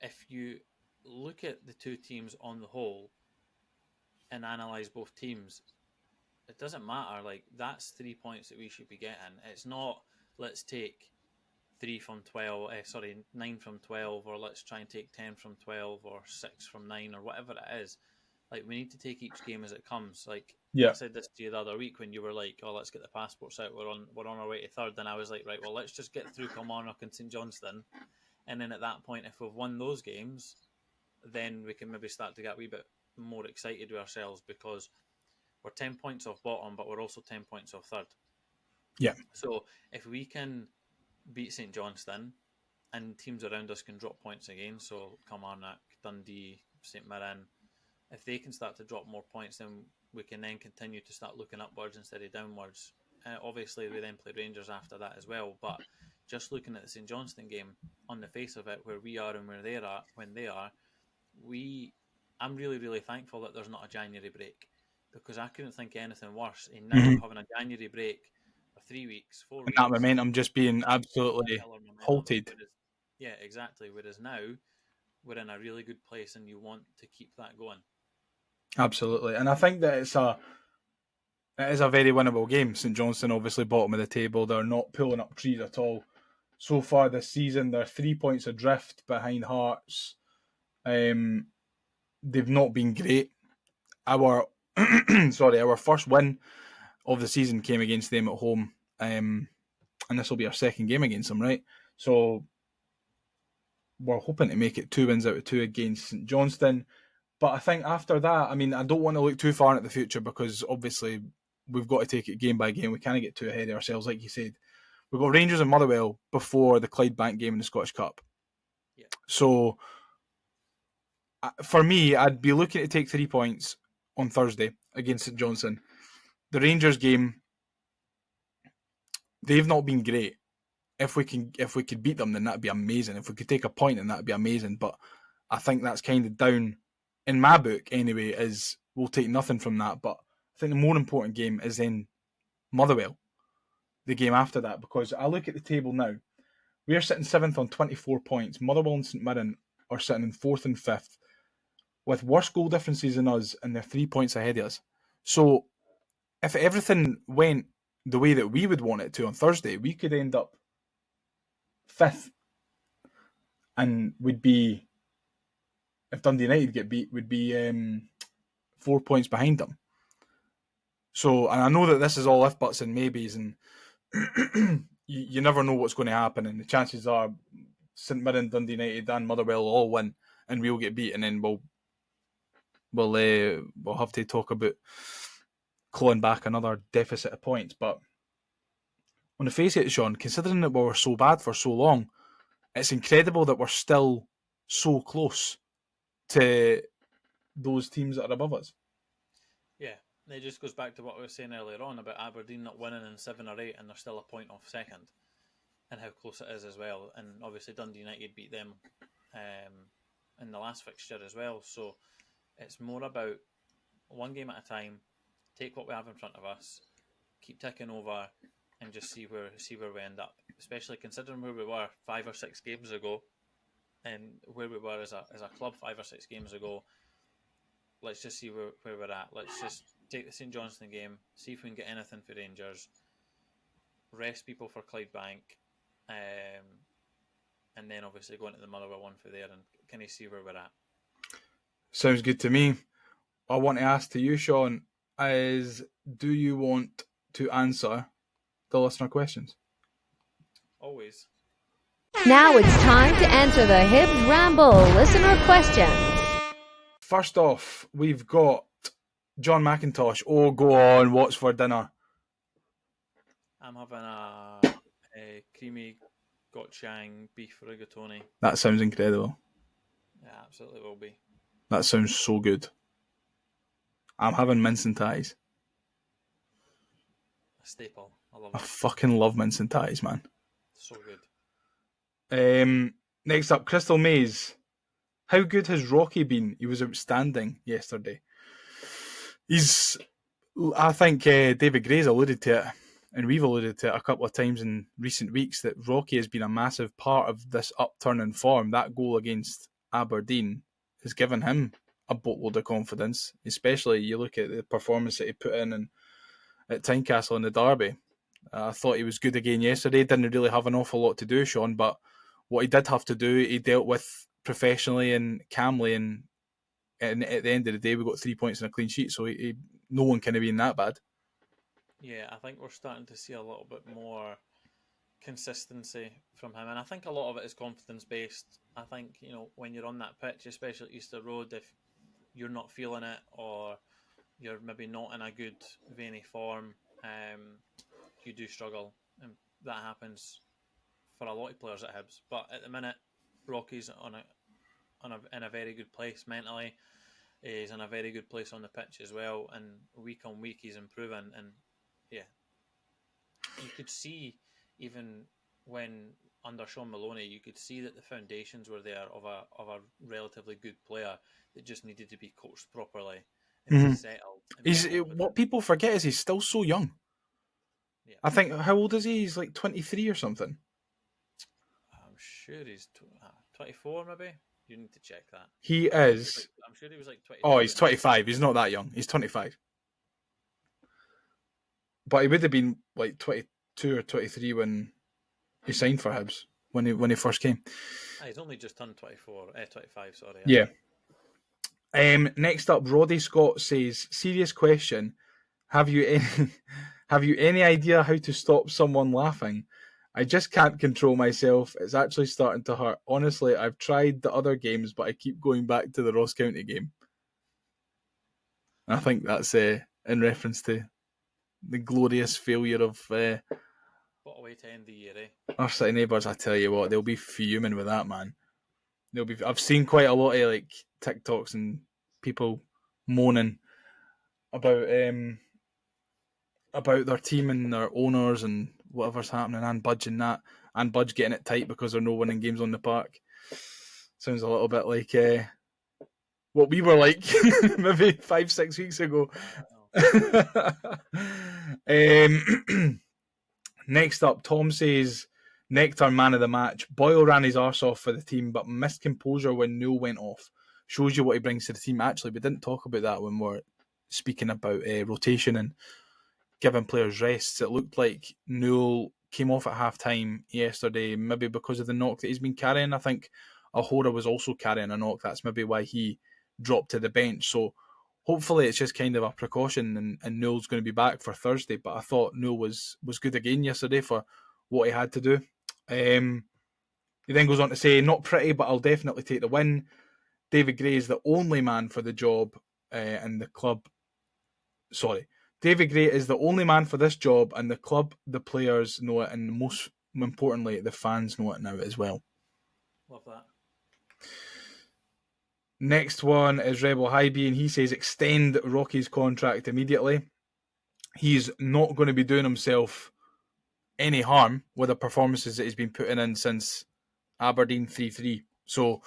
C: if you look at the 2 teams on the whole and analyse both teams, it doesn't matter. Like that's 3 points that we should be getting. It's not let's take 3 from 12. 9 from 12, or let's try and take 10 from 12, or 6 from 9, or whatever it is. Like we need to take each game as it comes. Like I said this to you the other week when you were like, "Oh, let's get the passports out. We're on our way to third." And I was like, "Right, well, let's just get through Kilmarnock and St Johnstone, and then at that point, if we've won those games, then we can maybe start to get a wee bit more excited with ourselves because we're 10 points off bottom, but we're also 10 points off third."
B: Yeah.
C: So if we can beat St Johnstone and teams around us can drop points again, so Kilmarnock, Dundee, St Mirren, if they can start to drop more points, then we can then continue to start looking upwards instead of downwards. Obviously, we then play Rangers after that as well, but just looking at the St Johnstone game, on the face of it, where we are and where they're at, when they are, I'm really, really thankful that there's not a January break, because I couldn't think of anything worse in now having a January break for 3 weeks, 4
B: And
C: weeks.
B: that momentum just being absolutely halted.
C: Yeah, exactly. Whereas now we're in a really good place, and you want to keep that going.
B: Absolutely, and I think that it is a very winnable game. St Johnstone, obviously bottom of the table, they're not pulling up trees at all so far this season. They're 3 points adrift behind Hearts. They've not been great. Our first win of the season came against them at home, and this will be our second game against them, right? So we're hoping to make it 2 wins out of 2 against St Johnstone. But I think after that, I mean, I don't want to look too far into the future because obviously we've got to take it game by game. We can't get too ahead of ourselves, like you said. We've got Rangers and Motherwell before the Clydebank game in the Scottish Cup.
C: Yeah.
B: So for me, I'd be looking to take 3 points on Thursday against St Johnstone. The Rangers game, they've not been great. If we could beat them, then that'd be amazing. If we could take a point, then that'd be amazing. But I think that's kind of down in my book anyway. Is we'll take nothing from that. But I think the more important game is in Motherwell, the game after that, because I look at the table now. We are sitting 7th on 24 points. Motherwell and St Mirren are sitting in 4th and 5th with worse goal differences than us, and they're 3 points ahead of us. So if everything went the way that we would want it to on Thursday, we could end up 5th, and would be, if Dundee United get beat, would be 4 points behind them. So, and I know that this is all if buts and maybes, and you never know what's going to happen, and the chances are St Mirren, Dundee United, and Motherwell will all win, and we'll get beat, and then we'll have to talk about clawing back another deficit of points. But on the face of it, Shaun, considering that we were so bad for so long, it's incredible that we're still so close to those teams that are above us.
C: Yeah, it just goes back to what we were saying earlier on about Aberdeen not winning in 7 or 8, and they're still a point off second, and how close it is as well. And obviously Dundee United beat them in the last fixture as well. So it's more about one game at a time, take what we have in front of us, keep ticking over, and just see where we end up. Especially considering where we were 5 or 6 games ago, and where we were as a club 5 or 6 games ago. Let's just see where we're at. Let's just take the St Johnstone game, see if we can get anything for Rangers, rest people for Clydebank, and then obviously go into the Motherwell one for there and kind of see where we're at.
B: Sounds good to me. I want to ask to you, Shaun, is do you want to answer the listener questions?
C: Always.
D: Now it's time to answer the Hibs Ramble listener questions.
B: First off, we've got John McIntosh. Oh, go on. What's for dinner?
C: I'm having a creamy gochujang beef rigatoni.
B: That sounds incredible.
C: Yeah, absolutely will be.
B: That sounds so good. I'm having mince and ties.
C: A staple. I love
B: I
C: it.
B: fucking love mince and ties, man.
C: So good.
B: Next up, Crystal Mays. How good has Rocky been? He was outstanding yesterday. I think David Gray's alluded to it, and we've alluded to it a couple of times in recent weeks, that Rocky has been a massive part of this upturn in form. That goal against Aberdeen has given him a boatload of confidence, especially you look at the performance that he put in at Tynecastle in the derby. I thought he was good again yesterday. Didn't really have an awful lot to do, Shaun, but what he did have to do, he dealt with professionally and calmly, and at the end of the day, we got 3 points and a clean sheet, so no one can have been that bad.
C: Yeah, I think we're starting to see a little bit more consistency from him, and I think a lot of it is confidence based. I think, when you're on that pitch, especially at Easter Road, if you're not feeling it, or you're maybe not in a good vein of form, you do struggle, and that happens for a lot of players at Hibs. But at the minute, Rocky's in a very good place mentally. He's in a very good place on the pitch as well, and week on week he's improving. And yeah, you could see even when under Shaun Maloney, you could see that the foundations were there of a relatively good player that just needed to be coached properly and settled.
B: What people forget is he's still so young.
C: Yeah.
B: I think, how old is he? He's like 23 or something.
C: I'm sure he's 24 maybe. You need to check that.
B: He is.
C: I'm sure he was like 22.
B: Oh, he's 25. He's not that young. He's 25. But he would have been like 22 or 23 when he signed for Hibs, when he first came.
C: He's only just turned 25, sorry.
B: Yeah. Next up, Roddy Scott says, serious question. Have you any idea how to stop someone laughing? I just can't control myself. It's actually starting to hurt. Honestly, I've tried the other games, but I keep going back to the Ross County game. I think that's in reference to the glorious failure of
C: what a way to end the year,
B: our City neighbours. I tell you what, they'll be fuming with that, man. I've seen quite a lot of like TikToks and people moaning about their team and their owners and whatever's happening, and Budge and that, and Budge getting it tight because they're no winning games on the park. Sounds a little bit like what we were like maybe 5-6 weeks ago. Next up, Tom says, Nectar man of the match. Boyle ran his arse off for the team, but missed composure when Newell went off. Shows you what he brings to the team. Actually, we didn't talk about that when we were speaking about rotation, and giving players rests. It looked like Newell came off at half-time yesterday, maybe because of the knock that he's been carrying. I think Ahora was also carrying a knock. That's maybe why he dropped to the bench. So hopefully it's just kind of a precaution and Newell's going to be back for Thursday. But I thought Newell was good again yesterday for what he had to do. He then goes on to say, not pretty, but I'll definitely take the win. David Gray is the only man for the job and the club. Sorry. David Gray is the only man for this job, and the club, the players know it, and most importantly, the fans know it now as well.
C: Love that.
B: Next one is Rebel Hybe, and he says extend Rocky's contract immediately. He's not going to be doing himself any harm with the performances that he's been putting in since Aberdeen 3-3. So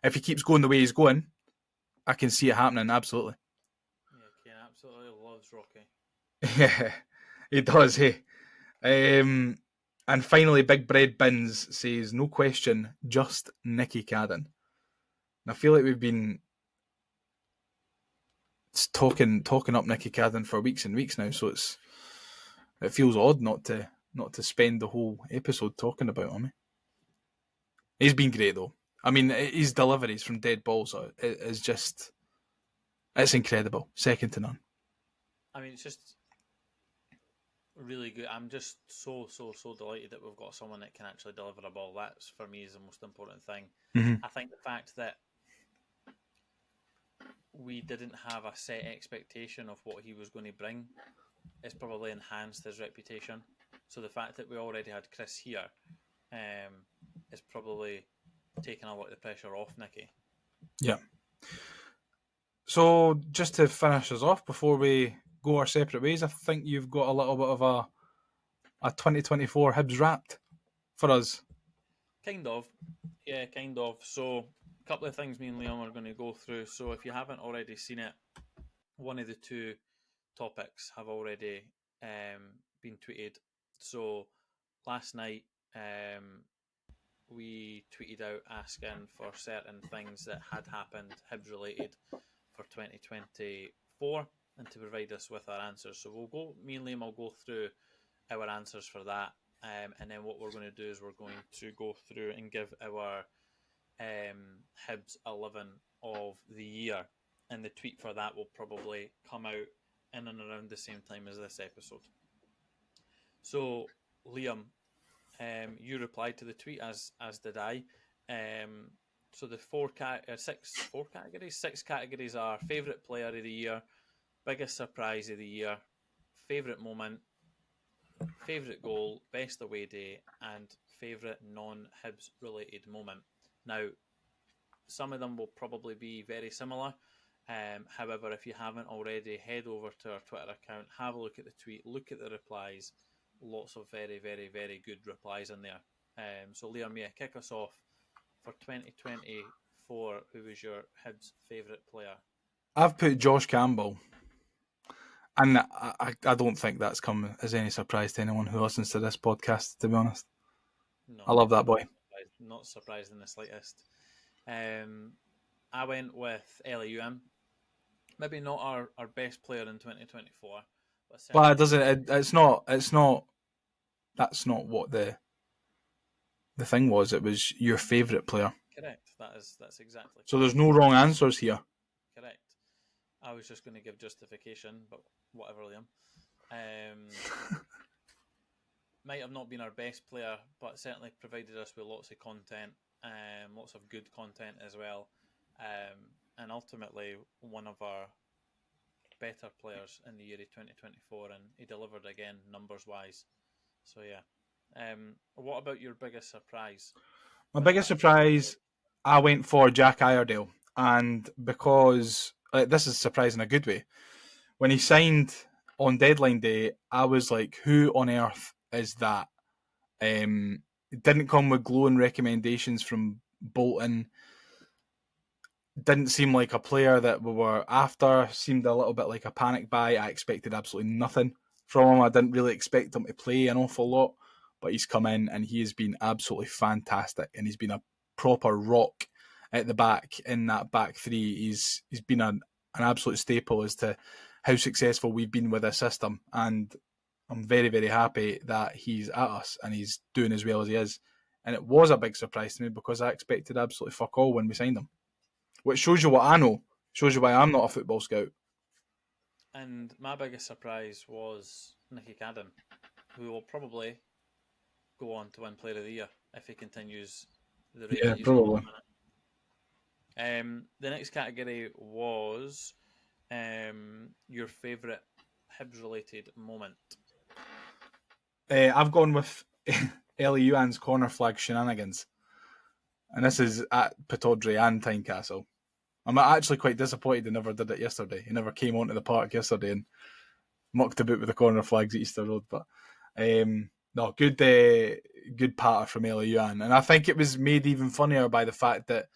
B: if he keeps going the way he's going, I can see it happening, absolutely.
C: Yeah, Ken absolutely loves Rocky.
B: Yeah, he does, hey. And finally, Big Bread Bins says, no question, just Nicky Cadden. And I feel like we've been talking up Nicky Cadden for weeks and weeks now, so it feels odd not to spend the whole episode talking about him. He's been great though. I mean, his deliveries from dead balls is just, it's incredible, second to none.
C: I mean, it's just really good. I'm just so delighted that we've got someone that can actually deliver a ball. That's, for me, is the most important thing.
B: Mm-hmm.
C: I think the fact that we didn't have a set expectation of what he was going to bring has probably enhanced his reputation. So the fact that we already had Chris here is probably taken a lot of the pressure off Nicky.
B: Yeah. So just to finish us off before we go our separate ways, I think you've got a little bit of a 2024 Hibs Wrapped for us.
C: Kind of. Yeah, kind of. So a couple of things me and Liam are going to go through. So if you haven't already seen it, one of the two topics have already been tweeted. So last night we tweeted out asking for certain things that had happened Hibs related for 2024 and to provide us with our answers. So we'll go, me and Liam will go through our answers for that. And then what we're going to do is we're going to go through and give our Hibs 11 of the year. And the tweet for that will probably come out in and around the same time as this episode. So, Liam, you replied to the tweet, as did I. So the six categories are favourite player of the year, biggest surprise of the year, favourite moment, favourite goal, best away day, and favourite non-Hibs related moment. Now, some of them will probably be very similar. However, if you haven't already, head over to our Twitter account, have a look at the tweet, look at the replies. Lots of very, very, very good replies in there. So Liam, yeah, kick us off. For 2024, who was your Hibs favourite player?
B: I've put Josh Campbell. And I don't think that's come as any surprise to anyone who listens to this podcast, to be honest.
C: No,
B: I love that boy.
C: Not surprised in the slightest. I went with LAUM. Maybe not our best player in 2024.
B: But it doesn't. It's not. That's not what the thing was. It was your favourite player.
C: Correct. That's exactly.
B: So there's no wrong answers here.
C: Correct. I was just going to give justification, but whatever, Liam. Might have not been our best player, but certainly provided us with lots of content, lots of good content as well, and ultimately one of our better players in the year of 2024, and he delivered again numbers-wise. So yeah. What about your biggest surprise?
B: My biggest surprise, I went for Jack Iredale, and because this is surprising in a good way, when he signed on deadline day, I was like, who on earth is that? It didn't come with glowing recommendations from Bolton. Didn't seem like a player that we were after. Seemed a little bit like a panic buy. I expected absolutely nothing from him. I didn't really expect him to play an awful lot, but he's come in and he has been absolutely fantastic, and he's been a proper rock at the back in that back three. He's been an absolute staple as to how successful we've been with this system, and I'm very, very happy that he's at us and he's doing as well as he is. And it was a big surprise to me because I expected absolutely fuck all when we signed him. Which shows you what I know. Shows you why I'm not a football scout.
C: And my biggest surprise was Nicky Cadden, who will probably go on to win Player of the Year if he continues the rate that he's
B: probably.
C: on at the minute. The next category was your favourite Hibs-related moment.
B: I've gone with Ellie Ewan's corner flag shenanigans. And this is at Pittodrie and Tynecastle. I'm actually quite disappointed he never did it yesterday. He never came onto the park yesterday and mucked about with the corner flags at Easter Road. But no, good patter from Ellie Ewan. And I think it was made even funnier by the fact that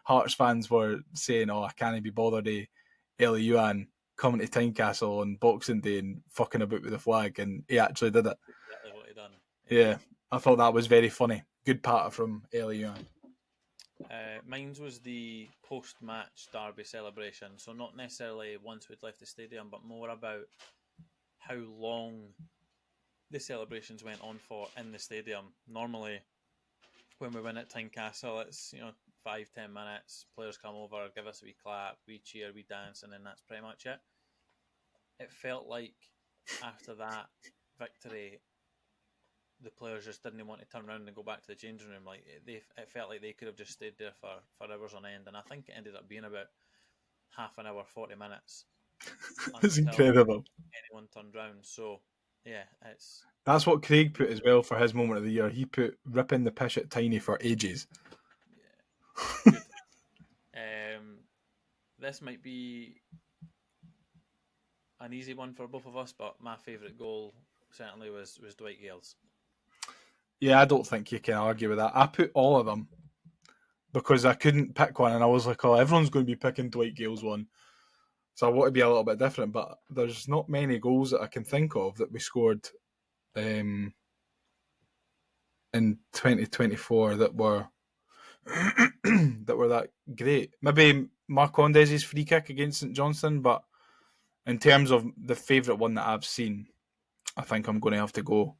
B: Hearts fans were saying, I can't be bothered Ellie Ewan coming to Tynecastle on Boxing Day and fucking about with the flag, and he actually did it.
C: Exactly what he done.
B: Yeah, I thought that was very funny. Good patter from Ellie Ewan.
C: Mine was the post-match derby celebration, so not necessarily once we'd left the stadium, but more about how long the celebrations went on for in the stadium. Normally, when we win at Tynecastle, it's 5-10 minutes. Players come over, give us a wee clap, we cheer, we dance, and then that's pretty much it. It felt like after that victory, the players just didn't want to turn around and go back to the changing room. Like it felt like they could have just stayed there for hours on end, and I think it ended up being about half an hour, 40 minutes.
B: It's incredible.
C: Anyone turned round, so yeah,
B: that's what Craig put as well for his moment of the year. He put ripping the pish at Tiny for ages.
C: Yeah, good. This might be an easy one for both of us, but my favourite goal certainly was Dwight Gale's.
B: Yeah, I don't think you can argue with that. I put all of them because I couldn't pick one, and I was like, everyone's going to be picking Dwight Gale's one. So I want to be a little bit different, but there's not many goals that I can think of that we scored in 2024 that were that great. Maybe Marcondes' free kick against St Johnstone, but in terms of the favourite one that I've seen, I think I'm going to have to go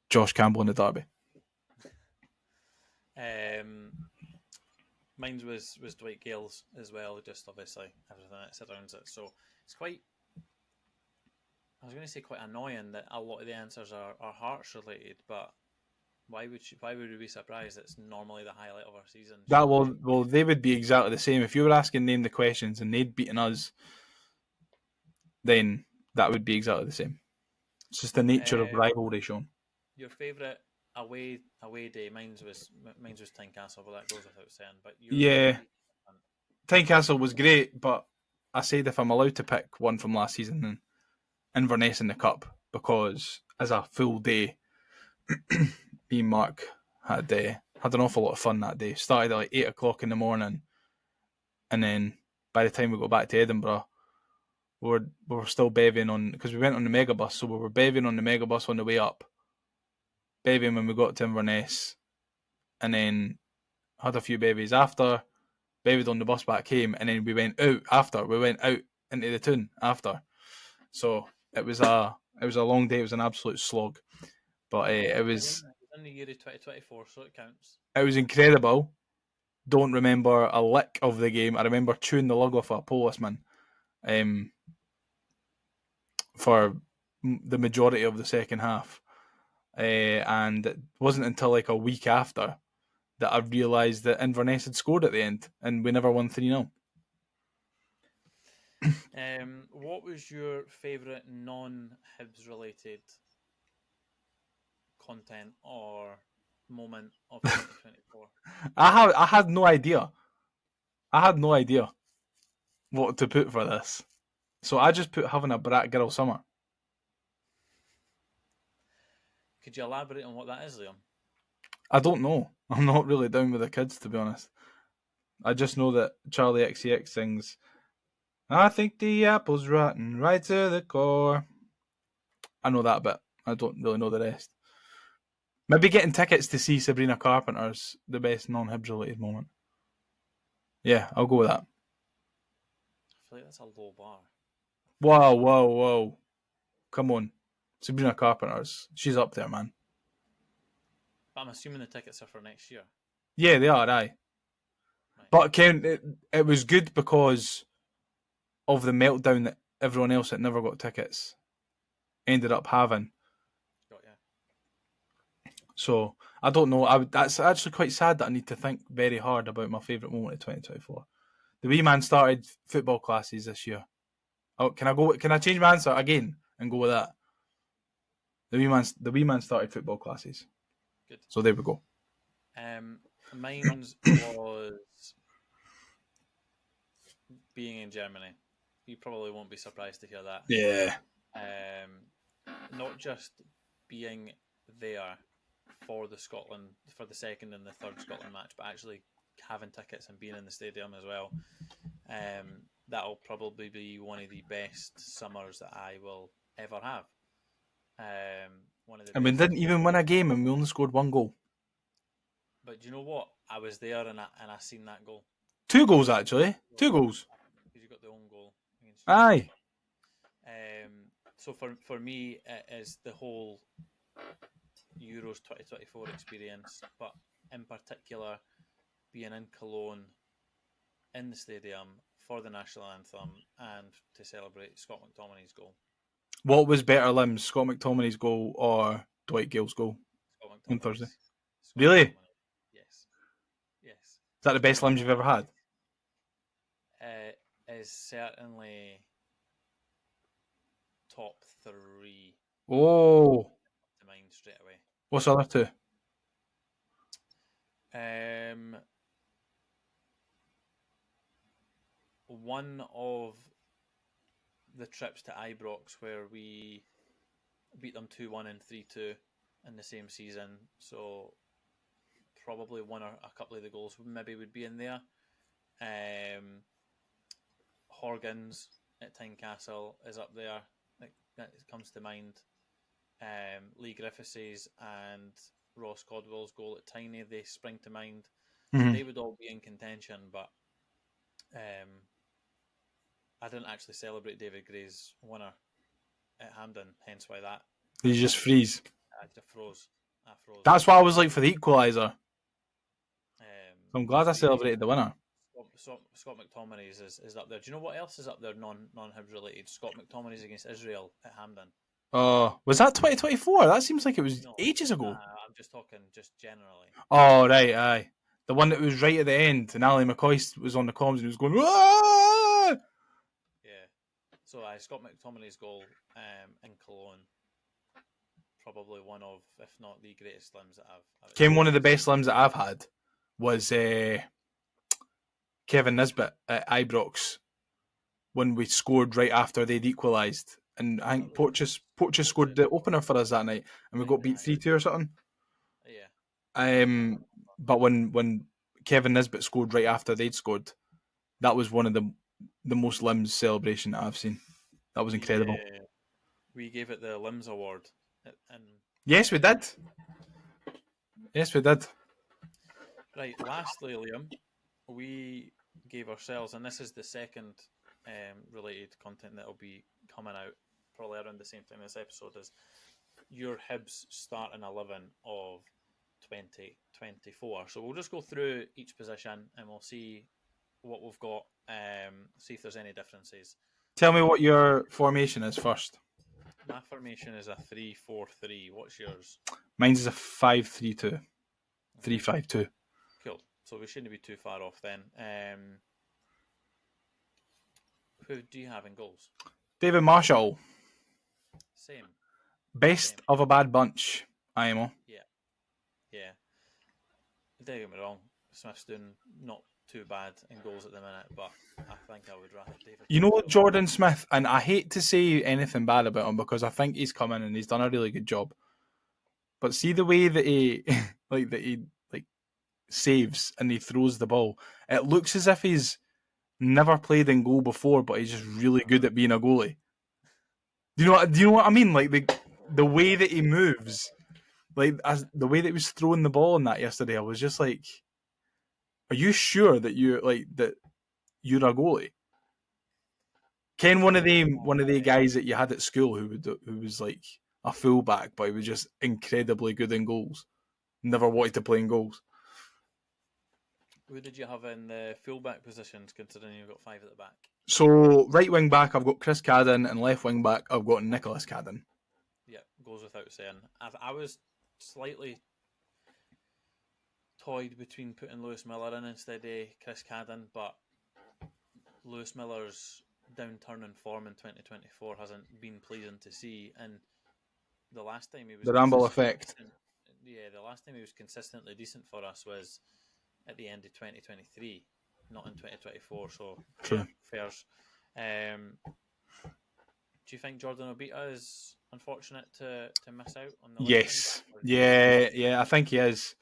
B: Josh Campbell in the derby.
C: Mine was Dwight Gale's as well, just obviously everything that surrounds it. So it's quite, I was going to say quite annoying that a lot of the answers are Hearts related, but why would we be surprised? It's normally the highlight of our season.
B: Well, they would be exactly the same. If you were asking name the questions and they'd beaten us, then that would be exactly the same. It's just the nature of rivalry, Shaun.
C: Your favourite away day? Mine's was Tynecastle, but that goes without saying. But
B: Tynecastle was great, but I said if I'm allowed to pick one from last season, then Inverness in the Cup, because as a full day, me and Mark had an awful lot of fun that day. Started at like 8 o'clock in the morning, and then by the time we got back to Edinburgh, we were still bevying on, because we went on the megabus, so we were bevying on the megabus on the way up, bevying when we got to Inverness, and then had a few bevies after, bevied on the bus back home, and then we went out after. We went out into the town after. So it was a long day. It was an absolute slog, but it was
C: in the year of 2024, so it counts.
B: It was incredible. Don't remember a lick of the game. I remember chewing the lug off a policeman for the majority of the second half. And it wasn't until like a week after that I realised that Inverness had scored at the end and we never won 3-0.
C: What was your favourite non-Hibs related content or moment of 2024?
B: I had no idea. I had no idea what to put for this. So I just put having a brat girl summer.
C: Could you elaborate on what that is, Liam?
B: I don't know. I'm not really down with the kids, to be honest. I just know that Charlie XCX sings, I think the apple's rotten right to the core. I know that bit. I don't really know the rest. Maybe getting tickets to see Sabrina Carpenter's the best non-Hibs related moment. Yeah, I'll go with that.
C: I feel like that's a low bar.
B: Whoa. Come on. Sabrina Carpenter's. She's up there, man.
C: But I'm assuming the tickets are for next year.
B: Yeah, they are, aye.
C: Right.
B: But Ken, it was good because of the meltdown that everyone else that never got tickets ended up having.
C: Got ya.
B: So I don't know. That's actually quite sad that I need to think very hard about my favourite moment of 2024. The wee man started football classes this year. Oh, can I go? Can I change my answer again and go with that? The wee man started football classes.
C: Good.
B: So there we go.
C: Mine's was being in Germany. You probably won't be surprised to hear that.
B: Yeah.
C: Not just being there for the second and the third Scotland match, but actually having tickets and being in the stadium as well. That'll probably be one of the best summers that I will ever have.
B: And we didn't even win a game, and we only scored 1 goal.
C: But you know what? I was there and I seen that goal.
B: 2 goals actually. 2 goals.
C: Because you got the own goal against you.
B: Aye.
C: So for me, it is the whole Euros 2024 experience, but in particular, being in Cologne, in the stadium for the national anthem and to celebrate Scott McTominay's goal.
B: What was better limbs, Scott McTominay's goal or Dwight Gale's goal
C: Scott
B: on
C: McTominay's.
B: Thursday?
C: Scott
B: Really?
C: McTominay. Yes.
B: Is that the best limbs you've ever had?
C: Is certainly top 3
B: Oh.
C: to mind straight away.
B: What's the other 2?
C: One of the trips to Ibrox where we beat them 2-1 and 3-2 in the same season, so probably one or a couple of the goals maybe would be in there. Horgan's at Tynecastle is up there. That comes to mind. Lee Griffiths' and Ross Codwell's goal at Tyney, they spring to mind.
B: Mm-hmm.
C: They would all be in contention, but I didn't actually celebrate David Gray's winner at Hampden, hence why that.
B: Did you just freeze?
C: I just froze. I froze.
B: That's what I was like for the equaliser. So I'm glad
C: so
B: I celebrated the winner.
C: Scott McTominay's is up there. Do you know what else is up there non-Hibs related? Scott McTominay's against Israel at Hampden.
B: Oh, was that 2024? That seems like it was ages ago.
C: I'm just talking just generally.
B: Oh, right, aye. The one that was right at the end, and Ali McCoy was on the comms and he was going, "Wah!"
C: Yeah. So Scott McTominay's goal in Cologne, probably one of, if not the greatest limbs that I've
B: Came one of the best limbs that I've had was Kevin Nisbet at Ibrox when we scored right after they'd equalised. And I think Porteous scored the opener for us that night, and we got beat 3-2 or something.
C: Yeah.
B: But when Kevin Nisbet scored right after they'd scored, that was one of the most limbs celebration that I've seen. That was incredible.
C: We gave it the Limbs Award.
B: Yes, we did. Yes, we did.
C: Right, lastly, Liam, we gave ourselves, and this is the second related content that will be coming out probably around the same time this episode, is your Hibs starting 11 of 2024. So we'll just go through each position and we'll see what we've got, see if there's any differences.
B: Tell me what your formation is first.
C: My formation is a 3-4-3. What's yours?
B: Mine's is a 5-3-2. 3-5-2.
C: Cool. So we shouldn't be too far off then. Who do you have in goals?
B: David Marshall.
C: Same.
B: Best of a bad bunch, IMO.
C: Yeah. Don't get me wrong. Smith's doing not too bad in goals at the minute, but I think I would rather David.
B: You know Jordan Smith, and I hate to say anything bad about him because I think he's come in and he's done a really good job. But see the way that he saves and he throws the ball. It looks as if he's never played in goal before, but he's just really good at being a goalie. Do you know what I mean? Like the way that he moves, like the way that he was throwing the ball in that yesterday, I was just like, "Are you sure that you're a goalie?" Ken, one of the guys that you had at school who was like a fullback, but he was just incredibly good in goals. Never wanted to play in goals.
C: Who did you have in the fullback positions, considering you've got 5 at the back?
B: So right wing back, I've got Chris Cadden, and left wing back, I've got Nicholas Cadden.
C: Yeah, goes without saying. I was slightly toyed between putting Lewis Miller in instead of Chris Cadden, but Lewis Miller's downturn in form in 2024 hasn't been pleasing to see, and the last time he was
B: The Ramble effect.
C: the last time he was consistently decent for us was at the end of 2023, not in 2024. So
B: True.
C: Yeah, fairs. Do you think Jordan Obita is unfortunate to miss out on the?
B: Yes, yeah, I think he is,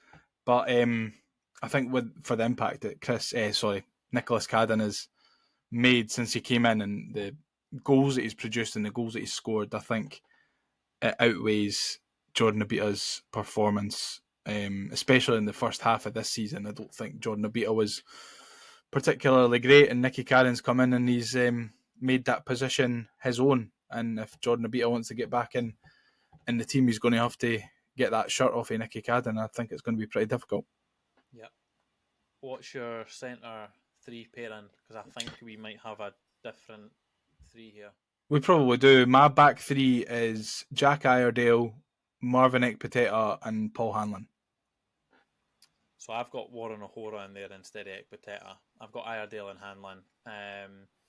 B: but I think for the impact that Nicholas Cadden has made since he came in and the goals that he's produced and the goals that he's scored, I think it outweighs Jordan Obita's performance, especially in the first half of this season. I don't think Jordan Obita was particularly great, and Nicky Cadden's come in and he's made that position his own. And if Jordan Obita wants to get back in the team, he's going to have to get that shirt off of Nicky Cadden. I think it's going to be pretty difficult.
C: Yeah. What's your centre 3 pairing? Because I think we might have a different 3 here.
B: We probably do. My back 3 is Jack Iredale, Marvin Ekpiteta, and Paul Hanlon.
C: So I've got Warren O'Hora in there instead of Ekpiteta. I've got Iredale and Hanlon.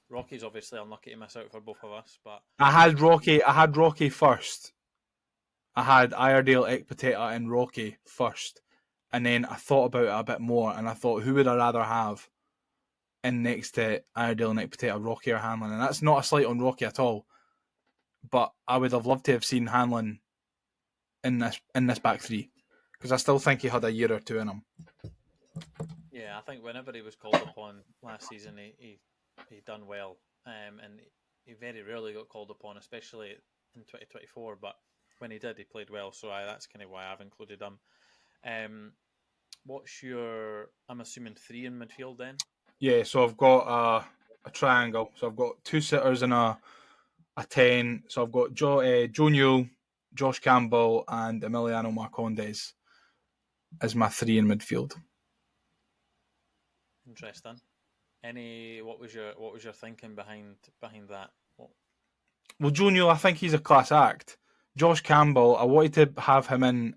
C: Rocky's obviously unlucky to miss out for both of us, but
B: I had Rocky first. I had Iredale, Ekpiteta, and Rocky first, and then I thought about it a bit more, and I thought, who would I rather have in next to Iredale and Ekpiteta, Rocky or Hanlon? And that's not a slight on Rocky at all, but I would have loved to have seen Hanlon in this back 3 because I still think he had a year or two in him.
C: Yeah, I think whenever he was called upon last season, he done well, and he very rarely got called upon, especially in 2024. But when he did, he played well. So that's kind of why I've included him. What's your? I'm assuming 3 in midfield then.
B: Yeah, so I've got a triangle. So I've got 2 sitters and a 10. So I've got Joe Newell, Josh Campbell, and Emiliano Marcondes as my 3 in midfield.
C: Interesting. What was your thinking behind that?
B: Well, Joe Newell, I think he's a class act. Josh Campbell, I wanted to have him in.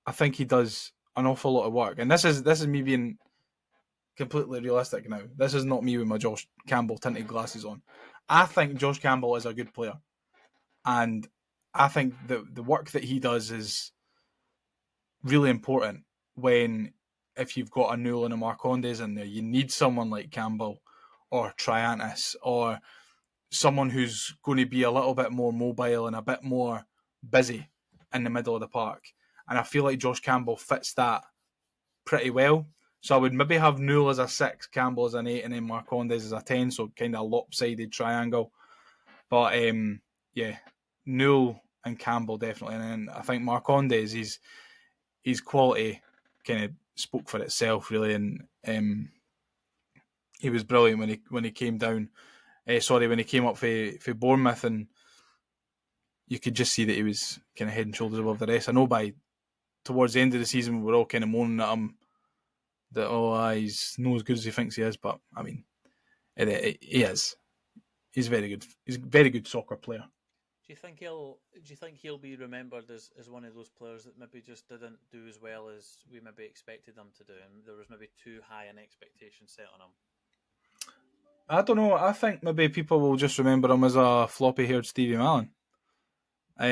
B: I think he does an awful lot of work, and this is me being completely realistic now. This is not me with my Josh Campbell tinted glasses on. I think Josh Campbell is a good player, and I think the work that he does is really important when, if you've got a Newell and a Marcondes in there, you need someone like Campbell or Triantis or someone who's going to be a little bit more mobile and a bit more busy in the middle of the park. And I feel like Josh Campbell fits that pretty well. So I would maybe have Newell as a 6, Campbell as an 8, and then Marcondes as a 10, so kind of a lopsided triangle. But yeah, Newell and Campbell definitely. And then I think Marcondes, his quality kind of spoke for itself really, and he was brilliant when he came down. When he came up for Bournemouth, and you could just see that he was kind of head and shoulders above the rest. I know towards the end of the season we were all kind of moaning at him that he's not as good as he thinks he is, but I mean, he is. He's very good. He's a very good soccer player.
C: Do you think he'll be remembered as one of those players that maybe just didn't do as well as we maybe expected them to do, and there was maybe too high an expectation set on him?
B: I don't know. I think maybe people will just remember him as a floppy-haired Stevie Malin.
C: Or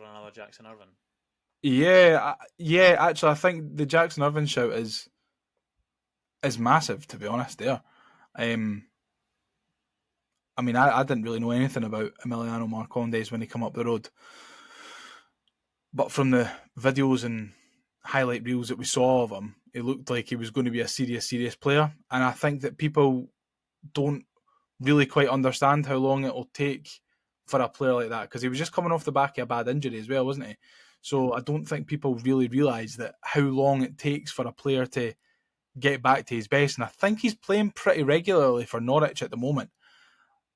C: another Jackson Irvine.
B: Yeah. Actually, I think the Jackson Irvine shout is massive. To be honest, there. I mean, I didn't really know anything about Emiliano Marcondes when he came up the road, but from the videos and highlight reels that we saw of him, it looked like he was going to be a serious player. And I think that people don't really quite understand how long it will take for a player like that, because he was just coming off the back of a bad injury as well, wasn't he? So I don't think people really realise that how long it takes for a player to get back to his best. And I think he's playing pretty regularly for Norwich at the moment.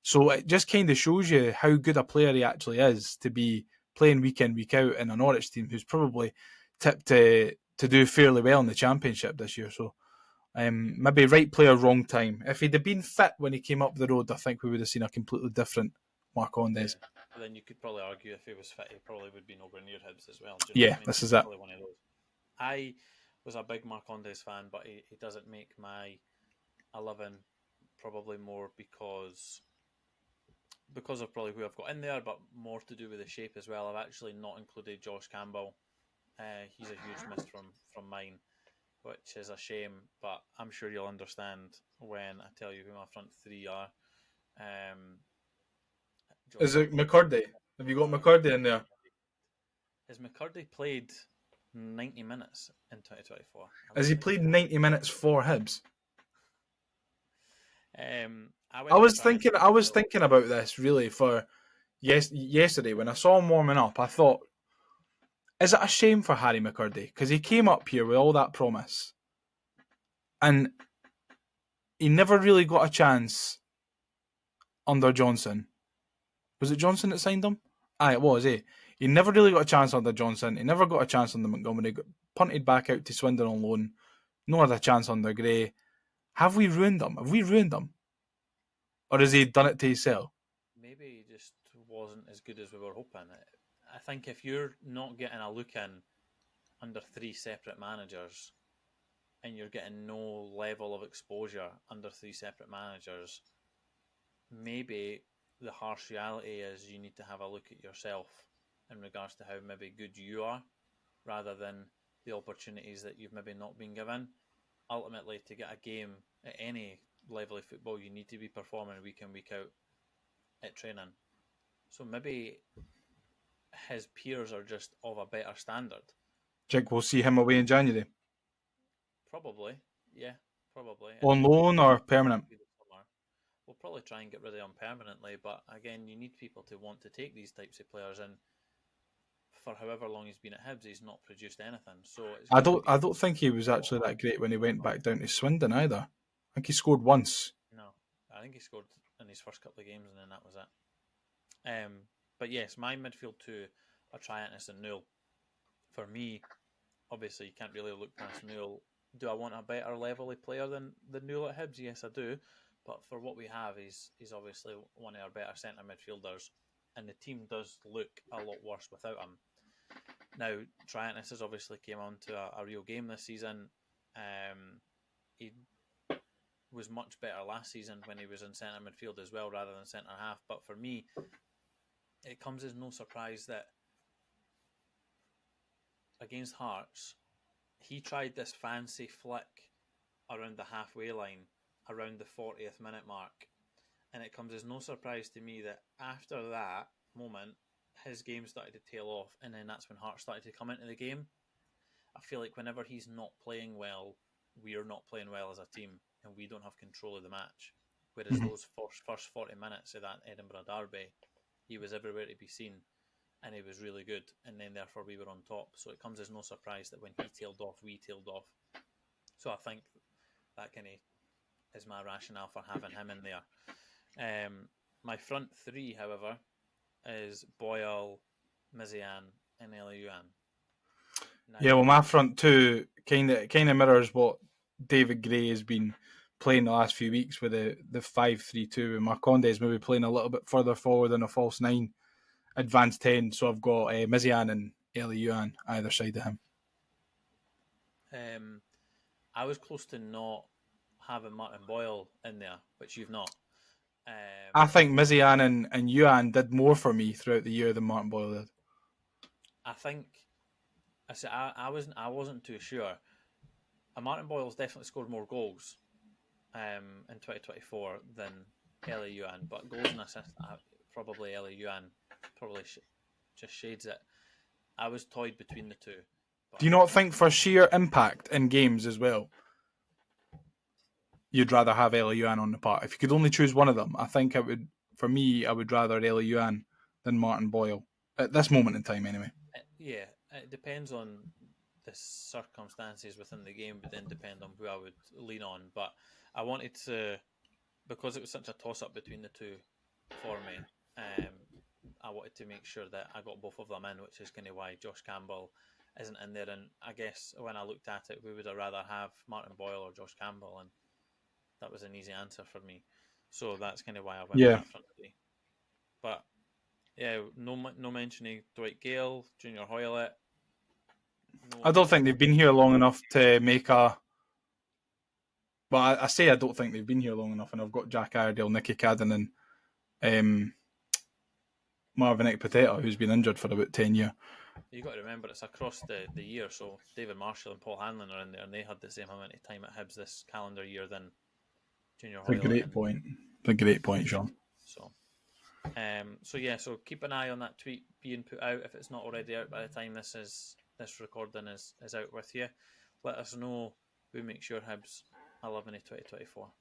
B: So it just kind of shows you how good a player he actually is to be playing week in, week out in a Norwich team who's probably tipped to do fairly well in the Championship this year. So maybe right player, wrong time. If he'd have been fit when he came up the road, I think we would have seen a completely different Marcondes.
C: Yeah. But then you could probably argue if he was fit, he probably would be nowhere near Hibs as well. Do you know
B: Yeah,
C: what I mean?
B: this is
C: He's
B: it.
C: probably one of those. I was a big Marcondes fan, but he doesn't make my 11 probably more because of probably who I've got in there, but more to do with the shape as well. I've actually not included Josh Campbell. He's a huge miss from mine, which is a shame, but I'm sure you'll understand when I tell you who my front three are.
B: Is it McCurdy? Have you got McCurdy in there?
C: Has McCurdy played 90 minutes in 2024?
B: Has he played 90 minutes for Hibs?
C: I
B: was thinking about this really for yesterday when I saw him warming up. I thought, is it a shame for Harry McCurdy? Because he came up here with all that promise and he never really got a chance under Johnson. Was it Johnson that signed him? It was, eh? He never really got a chance under Johnson. He never got a chance under Montgomery. Got punted back out to Swindon on loan. No other chance under Gray. Have we ruined him? Have we ruined him? Or has he done it to himself?
C: Maybe he just wasn't as good as we were hoping. I think if you're not getting a look in under three separate managers and you're getting no level of exposure under three separate managers, maybe the harsh reality is you need to have a look at yourself in regards to how maybe good you are rather than the opportunities that you've maybe not been given. Ultimately, to get a game at any level of football, you need to be performing week in, week out at training. So maybe his peers are just of a better standard.
B: Think we'll see him away in January?
C: Probably, yeah, probably.
B: On loan or permanent?
C: We'll probably try and get rid of him permanently, but again, you need people to want to take these types of players in. For however long he's been at Hibs, he's not produced anything. So
B: I don't think he was actually that great when he went back down to Swindon either. I think he scored once.
C: No, I think he scored in his first couple of games, and then that was it. But yes, my midfield two are Triantis and Newell. For me, obviously, you can't really look past Newell. Do I want a better level of player than Newell at Hibs? Yes, I do. But for what we have, he's obviously one of our better centre midfielders, and the team does look a lot worse without him. Now, Triantis has obviously came on to a real game this season. He was much better last season when he was in centre midfield as well, rather than centre half. But for me, it comes as no surprise that against Hearts, he tried this fancy flick around the halfway line, around the 40th minute mark. And it comes as no surprise to me that after that moment, his game started to tail off, and then that's when Hearts started to come into the game. I feel like whenever he's not playing well, we're not playing well as a team, and we don't have control of the match. Whereas those first 40 minutes of that Edinburgh derby, he was everywhere to be seen, and he was really good, and then therefore we were on top. So it comes as no surprise that when he tailed off, we tailed off. So I think that kind of is my rationale for having him in there. My front three, however, is Boyle, Mizian, and Eliuan.
B: Yeah, well, my front two kind of mirrors what David Gray has been playing the last few weeks with the 5-3-2, and Marcondes maybe playing a little bit further forward in a false 9, advanced 10. So I've got Mizian and Eliuan either side of him.
C: I was close to not having Martin Boyle in there, which you've not.
B: I think Mizian and Yuan did more for me throughout the year than Martin Boyle did.
C: I think I wasn't too sure. Martin Boyle's definitely scored more goals in 2024 than Ellie Yuan, but goals and assists, probably Ellie Yuan probably just shades it. I was toyed between the two.
B: Do you not think for sheer impact in games as well, you'd rather have Eliuan on the part? If you could only choose one of them, I think I would rather Eliuan than Martin Boyle at this moment in time, anyway.
C: Yeah, it depends on the circumstances within the game would then depend on who I would lean on. But I wanted to, because it was such a toss-up between the two for me, I wanted to make sure that I got both of them in, which is kind of why Josh Campbell isn't in there. And I guess when I looked at it, we would have rather have Martin Boyle or Josh Campbell, and that was an easy answer for me. So that's kind of why I went with that front three. But yeah, no mentioning Dwight Gale, Junior Hoylett.
B: I don't think they've been here long enough to make a. Well, I say I don't think they've been here long enough, and I've got Jack Iredale, Nicky Cadden, and Marvin Ekpateta, who's been injured for about 10 years.
C: You've got to remember it's across the year, so David Marshall and Paul Hanlon are in there, and they had the same amount of time at Hibs this calendar year than Junior Hoylett.
B: A great point, Shaun.
C: So keep an eye on that tweet being put out if it's not already out by the time this recording is out with you. Let us know who makes your Hibs 11 of 2024.
B: Well,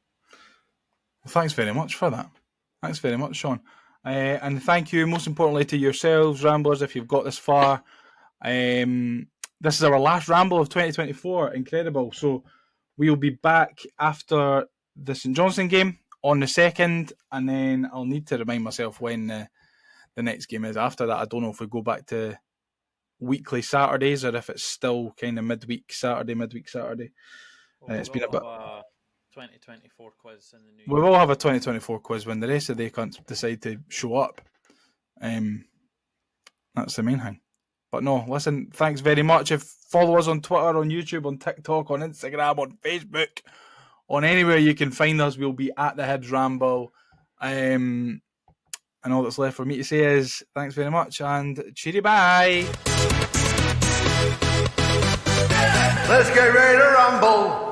B: thanks very much for that. Thanks very much, Shaun. And thank you, most importantly, to yourselves, Ramblers, if you've got this far. This is our last Ramble of 2024. Incredible. So we'll be back after the St Johnstone game on the 2nd, and then I'll need to remind myself when the next game is. After that, I don't know if we go back to weekly Saturdays or if it's still kind of midweek Saturday.
C: Well,
B: it's been a bit.
C: 2024 quiz in the new
B: We will have a 2024 quiz when the rest of the cunts decide to show up. That's the main thing. But no, listen, thanks very much. If follow us on Twitter, on YouTube, on TikTok, on Instagram, on Facebook, on anywhere you can find us, we'll be at the Hibs Ramble. And all that's left for me to say is thanks very much and cheery bye.
A: Let's get ready to rumble.